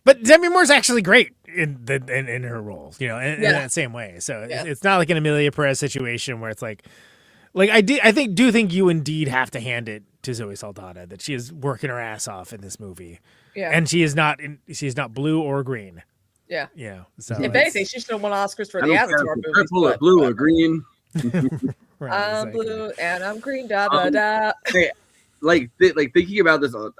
but Demi Moore's actually great in her role, you know, in Yeah. that same way. So Yeah. it's not like an Emilia Perez situation where it's like I think you indeed have to hand it to Zoe Saldana that she is working her ass off in this movie, Yeah, and she's not blue or green. yeah. You know, so If anything, she should have won Oscars for I the don't care Avatar if it's movies. purple or but blue or whatever. green. right, I'm exactly. blue and I'm green. Da da da. Hey, like thinking about this a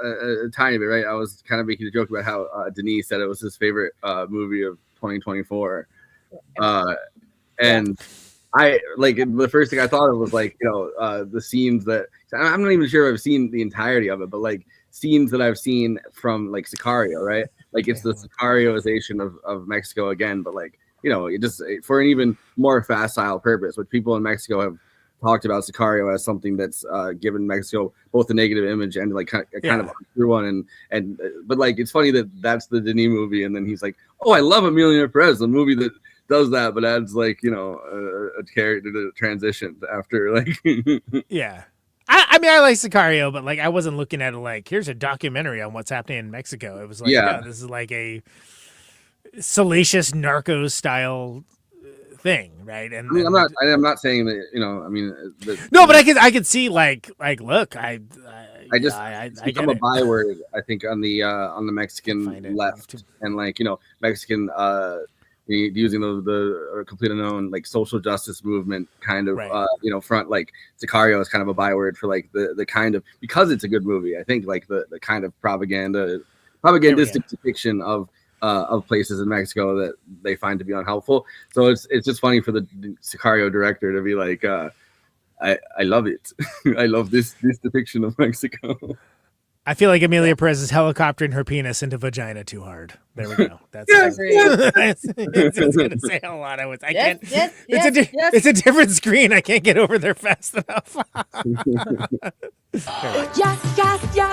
tiny bit, right? I was kind of making a joke about how Denise said it was his favorite movie of 2024, and I like the first thing I thought of was like, you know, the scenes that I'm not even sure I've seen the entirety of it, but like scenes that I've seen from like Sicario, right? Like it's the Sicarioization of Mexico again, but like, you know, it just for an even more facile purpose, which people in Mexico have talked about Sicario as something that's given Mexico both a negative image and like kind of untrue one, and but like it's funny that that's the Denis movie, and then he's like, oh, I love Emilia Perez, the movie that does that, but adds like, you know, a character to transition after like Yeah. I mean, I like Sicario, but like I wasn't looking at it like here's a documentary on what's happening in Mexico. It was like, Yeah. no, this is like a salacious Narcos style thing, right? And I mean, I'm not saying that, you know, I mean, no, but I could see like look, I just I it's get become a it. byword, I think, on the Find Mexican it. left, and like, you know, Mexican using the complete unknown like social justice movement kind of Right. you know, front, like Sicario is kind of a byword for like the kind of, because it's a good movie, I think, like the kind of propagandistic depiction of places in Mexico that they find to be unhelpful. So it's just funny for the Sicario director to be like, I love it. I love this depiction of Mexico. I feel like Emilia Perez is helicoptering her penis into vagina too hard. There we go. That's Agreed. it's gonna say a lot. I can't. Yes, It's a different screen. I can't get over there fast enough.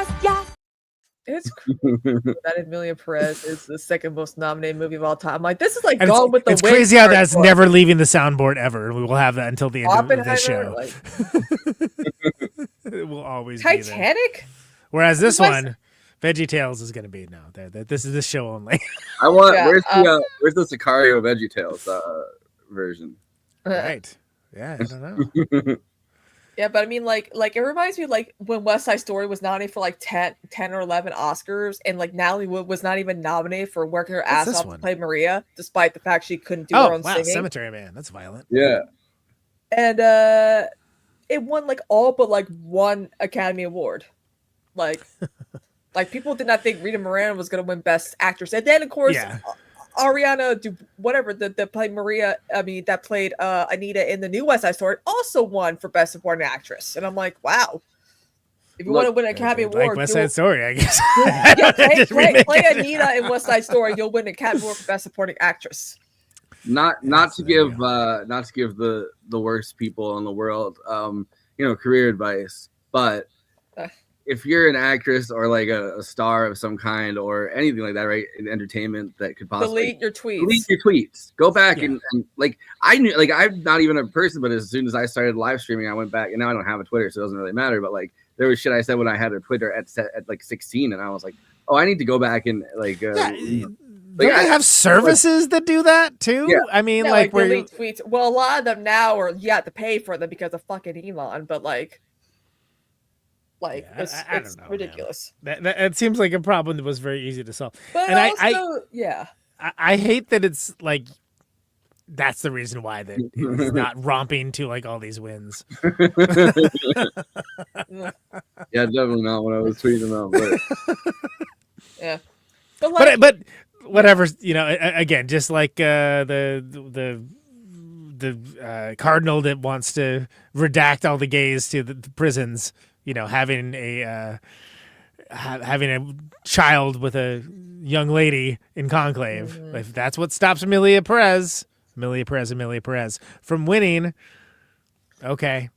Yes. It's that Emilia Perez is the second most nominated movie of all time. I'm like, this is like And Gone with the it's Wind. crazy how Part that's One. never leaving the soundboard ever. We will have that until the end of Oppenheimer, this show. like It will always be there. Titanic. Whereas this What's- one, Veggie Tales is going to be this is this show only. I want Yeah, where's the Sicario VeggieTales version? Right? Yeah, I don't know. Yeah, but I mean, like it reminds me of, like when West Side Story was nominated for like 10 or 11 Oscars, and like Natalie Wood was not even nominated for working her ass this off one? to play Maria, despite the fact she couldn't do her Oh own wow, singing. Cemetery Man. That's violent. Yeah. And it won like all but like one Academy Award. Like people did not think Rita Moreno was going to win Best Actress, and then of course Yeah. Ariana that played Maria. I mean, that played Anita in the new West Side Story, also won for Best Supporting Actress. And I'm like, wow. If you want to win an Academy Like Award, West Side Story, I guess. yeah, Just play remake it. Anita in West Side Story, you'll win an Academy Award for Best Supporting Actress. Not to there give you the worst people in the world you know, career advice, but if you're an actress or like a star of some kind or anything like that, right, in entertainment that could possibly Delete your tweets. delete your tweets, go back Yeah. and like, I knew, like, I'm not even a person, but as soon as I started live streaming, I went back, and now I don't have a Twitter, so it doesn't really matter, but like there was shit I said when I had a Twitter at like 16, and I was like, oh, I need to go back and like Like, I have services that do that too. Yeah. I mean, Yeah, like where you, delete tweets. Well, a lot of them now are you have to pay for them because of fucking Elon, but like Yeah, it's I don't know, man. ridiculous. that it seems like a problem that was very easy to solve. But And also, yeah. I hate that it's like that's the reason why that it's not romping to like all these wins. yeah, definitely not what I was tweeting about, but Yeah. But like, But whatever, you know. Again, just like the the cardinal that wants to redact all the gays to the prisons, having a child with a young lady in conclave. If that's what stops Emilia Perez from winning, okay.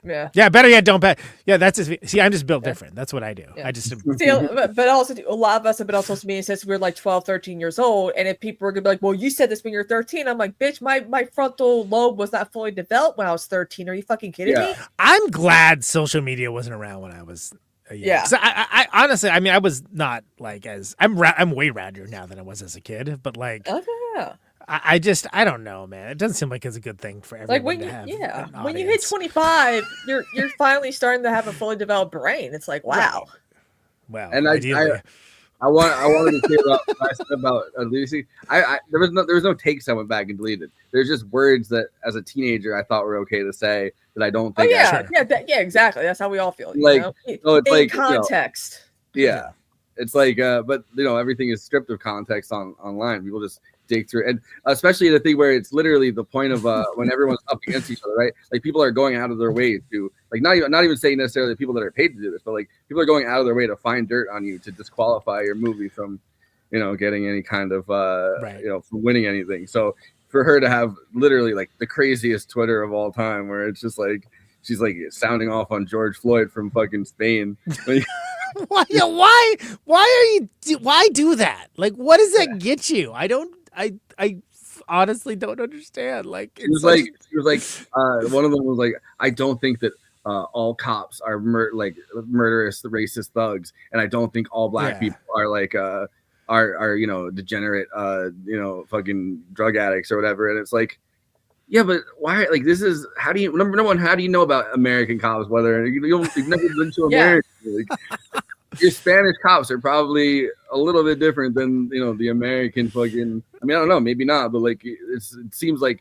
Yeah. Better yet, don't bet. Yeah, that's just, see, I'm just built different. That's what I do. Yeah. I just See, but also a lot of us have been on social media since we were like 12, 13 years old. And if people are gonna be like, well, you said this when you're 13, I'm like, bitch, my frontal lobe was not fully developed when I was 13. Are you fucking kidding me? I'm glad social media wasn't around when I was Yeah. I honestly, I mean, I was not like I'm way radder now than I was as a kid, but like, yeah. I don't know, man. It doesn't seem like it's a good thing for everyone Like when to you, have. when you hit 25, you're finally starting to have a fully developed brain. It's like, wow. Right. Well, And ideally. I wanted to say about what I said about Lucy. There was no takes I went back and deleted. There's just words that as a teenager I thought were okay to say that I don't think. Yeah, exactly. That's how we all feel. Like, so it's in like context. Yeah, it's like, but everything is stripped of context online. People just dig through, and especially the thing where it's literally the point of when everyone's up against each other, right? Like people are going out of their way to like not even saying necessarily people that are paid to do this, but like people are going out of their way to find dirt on you to disqualify your movie from, getting any kind of from winning anything. So for her to have literally like the craziest Twitter of all time, where it's just like she's like sounding off on George Floyd from fucking Spain. Why do that? Like, what does that get you? I honestly don't understand. Like, she was like one of them was like, I don't think that all cops are murderous, racist thugs, and I don't think all black people are like are degenerate fucking drug addicts or whatever. And it's like, yeah, but why? Like, this is how do you number one? How do you know about American cops? Whether you've never been to America. Like, your Spanish cops are probably a little bit different than the American fucking. I mean, I don't know, maybe not, but like it seems like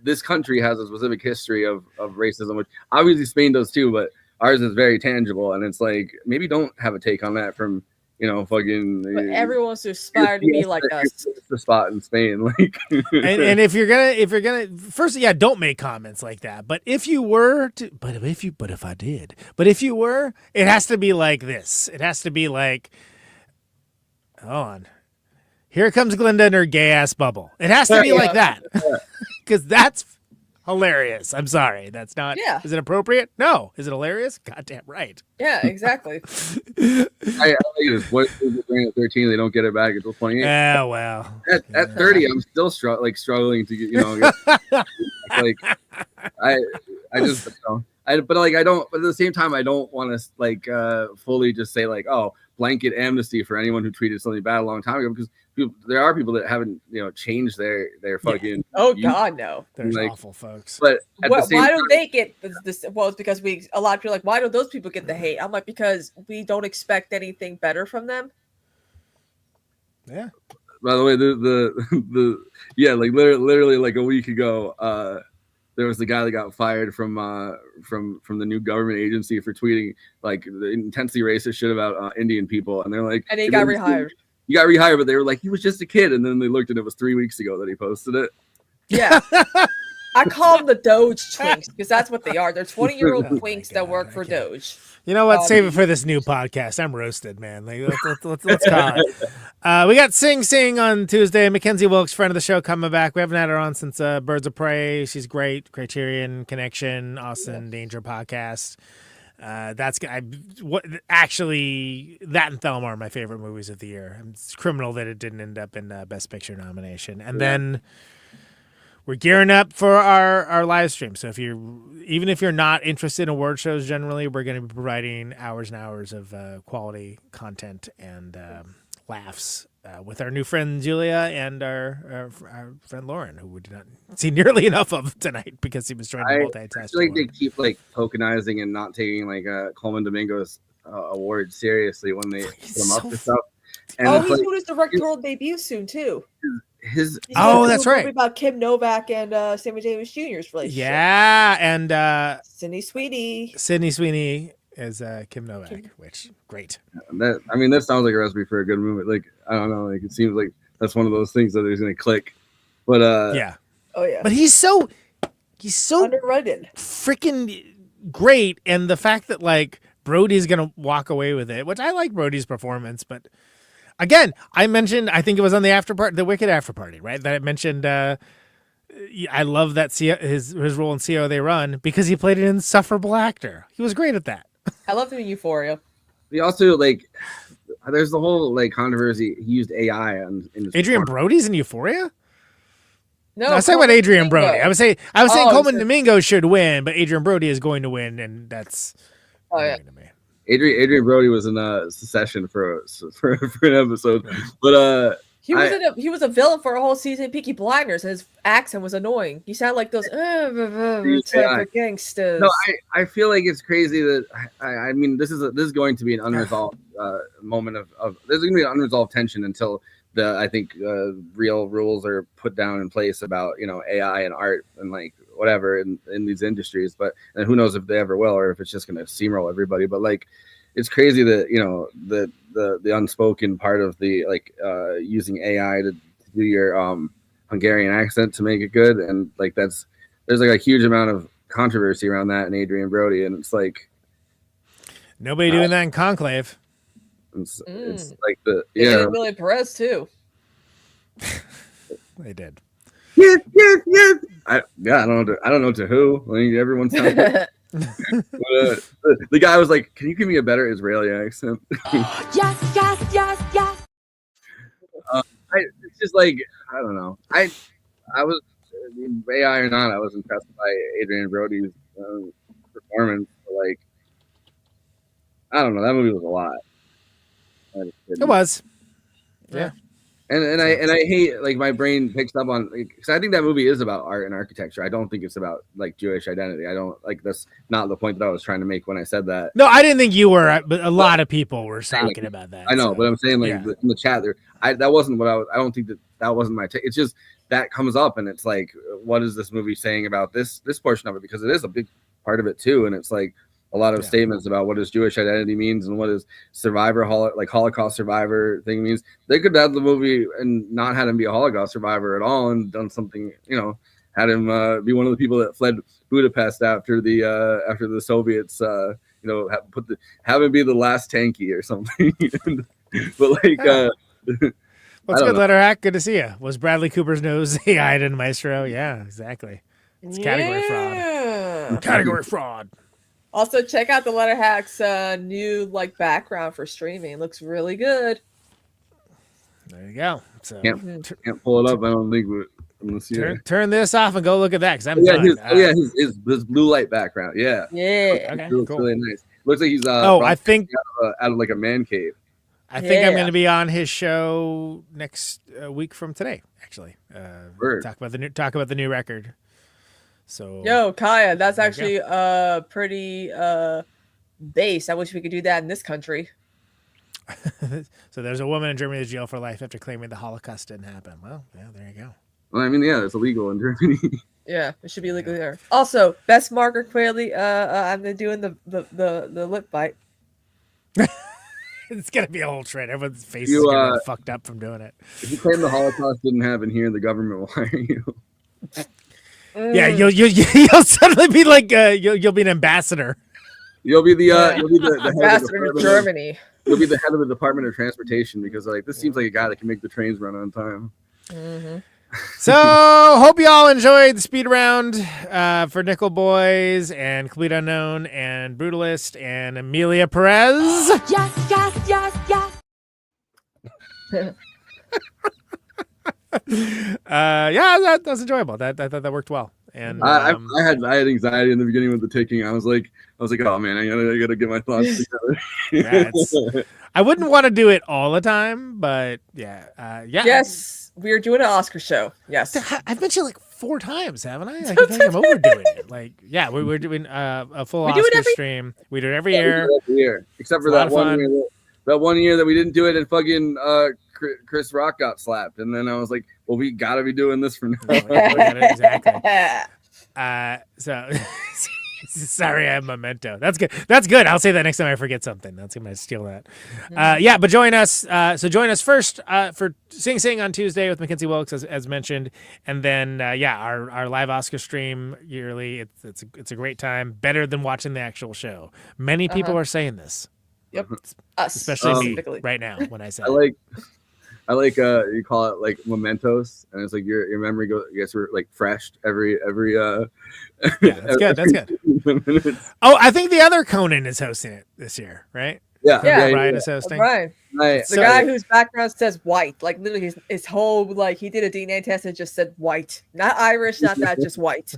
this country has a specific history of racism, which obviously Spain does too, but ours is very tangible, and it's like maybe don't have a take on that from fucking. But everyone wants to aspire to be like us. The spot in Spain, like. and if you're gonna first, don't make comments like that. But if you were to, if you were, it has to be like this. It has to be like, hold on, here comes Glinda and her gay ass bubble. It has to be like that, because that's hilarious. I'm sorry, that's not. Yeah. Is it appropriate? No. Is it hilarious? Goddamn right. Yeah, exactly. I like this. What is it during at 13? They don't get it back until 28. Yeah, well. At 30, I'm still struggling to get, like I just but like I don't. But at the same time, I don't want to like fully just say like, oh, blanket amnesty for anyone who tweeted something bad a long time ago, because there are people that haven't changed their fucking. Oh God, no. There's like, awful folks. But why don't they get this? Well, it's because a lot of people are like, why don't those people get the hate? I'm like, because we don't expect anything better from them. Yeah. By the way, the like literally like a week ago, there was the guy that got fired from the new government agency for tweeting like the intensely racist shit about Indian people, and they're like, and he got rehired. You got rehired, but they were like, he was just a kid, and then they looked and it was 3 weeks ago that he posted it. Yeah. I call them the Doge twinks because that's what they are. They're 20-year-old twinks that work for Doge. You know what? Save it for this new podcast. I'm roasted, man. Like, let's call it. We got Sing Sing on Tuesday. Mackenzie Wilkes, friend of the show, coming back. We haven't had her on since Birds of Prey. She's great. Criterion Connection, Austin Danger podcast. Actually, that and Thelma are my favorite movies of the year. It's criminal that it didn't end up in Best Picture nomination. And then we're gearing up for our live stream. So even if you're not interested in award shows generally, we're going to be providing hours and hours of quality content and laughs with our new friend Julia and our friend Lauren, who we did not see nearly enough of tonight because he was trying to multitask. I feel like they keep like tokenizing and not taking like Coleman Domingo's award seriously when they put him up for stuff. And he's doing his directorial debut soon too. That's right. About Kim Novak and Sammy Davis Jr.'s relationship. Yeah, and Sydney Sweeney is Kim Novak, which great. That sounds like a recipe for a good movie. Like I don't know, like it seems like that's one of those things that is going to click. But Oh yeah, But he's so underrated. freaking great, and the fact that like Brody's gonna walk away with it, which I like Brody's performance, but again, I think it was on the Wicked after party, right? That I mentioned. I love that his role in See How They Run because he played an insufferable actor. He was great at that. I love him in Euphoria. He also like, there's the whole like controversy. He used AI in his Adrian performance. Brody's in Euphoria. No, I was talking about Adrian Brody. I was saying Oh, Coleman so- Domingo should win, but Adrian Brody is going to win, and that's Oh yeah. annoying to me. Adrian Brody was in Secession for an episode, but He was a villain for a whole season of Peaky Blinders, and his accent was annoying. He sounded like those type of gangsters. no, I feel like it's crazy that I mean this is going to be an unresolved moment of there's going to be an unresolved tension until I think real rules are put down in place about AI and art and like whatever in these industries, and who knows if they ever will or if it's just going to steamroll everybody. But like it's crazy that the unspoken part of the like using AI to do your Hungarian accent to make it good, and like there's like a huge amount of controversy around that in Adrian Brody, and it's like Nobody doing that in Conclave. it's like They did Emilia Perez too. They did. Yes. I don't know to who. I mean, everyone sounds like, the guy was like, "Can you give me a better Israeli accent?" Yes. It's just like I don't know. I was AI or not, I was impressed by Adrian Brody's performance. But like I don't know, that movie was a lot. It was. Yeah. And I hate like my brain picks up on because I think that movie is about art and architecture. I don't think it's about like Jewish identity. I don't like that's not the point that I was trying to make when I said that. No, I didn't think you were, but a lot of people were talking about that. I know, so, but I'm saying like yeah. in the chat there, that wasn't what I was. I don't think that wasn't my take. It's just that comes up and it's like, what is this movie saying about this portion of it? Because it is a big part of it too, and it's like a lot of statements about what does Jewish identity means and what is Holocaust survivor thing means. They could have the movie and not had him be a Holocaust survivor at all and done something, had him be one of the people that fled Budapest after the Soviets, have him be the last tanky or something. But like, what's good, Letter Hack? Good to see you. Was Bradley Cooper's nose AI'd in Maestro? Yeah, exactly. It's category fraud. Category fraud. Also, check out the Letter Hack's new background for streaming. It looks really good. There you go. So can't pull it up. I don't think unless you turn this off and go look at that because I'm his blue light background. Yeah. Okay. It looks cool. really nice. Looks like he's I think out of like a man cave. I think I'm going to be on his show next week from today. Actually, talk about the new record. So yo, Kaya, that's actually pretty base. I wish we could do that in this country. So there's a woman in Germany in jail for life after claiming the Holocaust didn't happen. Well, yeah, there you go. Well, I mean, yeah, it's illegal in Germany. Yeah, it should be illegal there. Also, best Margaret Qualley. I'm doing the lip bite. It's gonna be a whole trend. Everyone's face is gonna get fucked up from doing it. If you claim the Holocaust didn't happen here, the government will hire you. Yeah, you'll suddenly be like you'll be an ambassador. You'll be the ambassador to Germany. You'll be the head of the Department of Transportation because this seems like a guy that can make the trains run on time. Mm-hmm. So hope you all enjoyed the speed round for Nickel Boys and Complete Unknown and Brutalist and Emilia Perez. Yes. Yeah, that was enjoyable. I thought that worked well. And I had anxiety in the beginning with the ticking. I was like, oh man, I gotta get my thoughts together. I wouldn't want to do it all the time, but yeah. Yes, we are doing an Oscar show. Yes, I've mentioned like 4 times, haven't I? I think I'm overdoing it. We're doing a full Oscar stream. We do it every year. Every year, except for that one year. That 1 year that we didn't do it, and fucking Chris Rock got slapped, and then I was like, "Well, we got to be doing this from now." Exactly. So Sorry, I have Memento. That's good. That's good. I'll say that next time I forget something. That's gonna steal that. Yeah, but join us. So join us first for Sing Sing on Tuesday with Mackenzie Wilkes, as mentioned, and then our live Oscar stream yearly. It's a great time. Better than watching the actual show. Many people are saying this. Yep. Us. Especially me specifically. right now when I say I like you call it like mementos, and it's like your memory gets like fresh every yeah, that's good. That's good. Oh, I think the other Conan is hosting it this year, right? Yeah. Ryan is hosting. Right. Right. The guy whose background says white, like literally his whole like he did a DNA test and just said white, not Irish, not that, just white.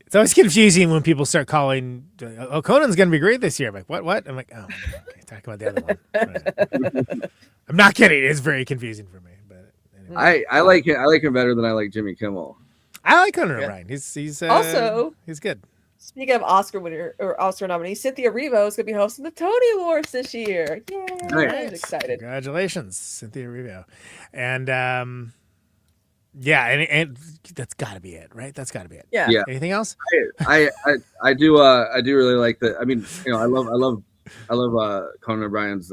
It's always confusing when people start calling, "Oh, Conan's going to be great this year." I'm like, "What? I'm like, "Oh, okay, talk about the other one." Right. I'm not kidding. It's very confusing for me, but anyway. I like him. I like him better than I like Jimmy Kimmel. I like Conan O'Brien. He's Also he's good. Speaking of Oscar winner or Oscar nominee, Cynthia Erivo is going to be hosting the Tony Awards this year. Yay! I'm excited. Congratulations, Cynthia Erivo. And yeah, and that's got to be it, right? That's got to be it. Yeah. Anything else? I do really like that. I mean, I love Conan O'Brien's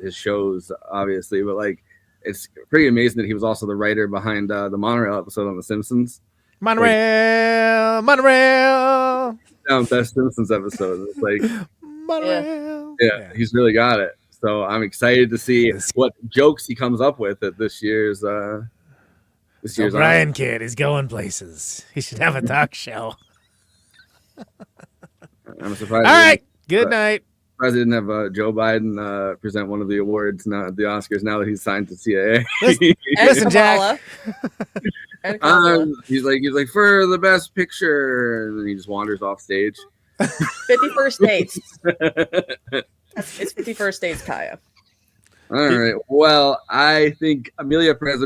his shows, obviously, but like it's pretty amazing that he was also the writer behind the Monorail episode on The Simpsons. Monorail. Best Simpsons episode. It's like Monorail. Yeah, he's really got it. So I'm excited to see what jokes he comes up with at this year's O'Brien kid is going places. He should have a talk show. I'm surprised. All right. Good night. I didn't have Joe Biden present one of the awards, not the Oscars, now that he's signed to CAA. Listen, Jack. He's like for the best picture, and then he just wanders off stage. 51st Dates. It's 51st Dates, Kaya. All right. Well, I think Emilia Perez.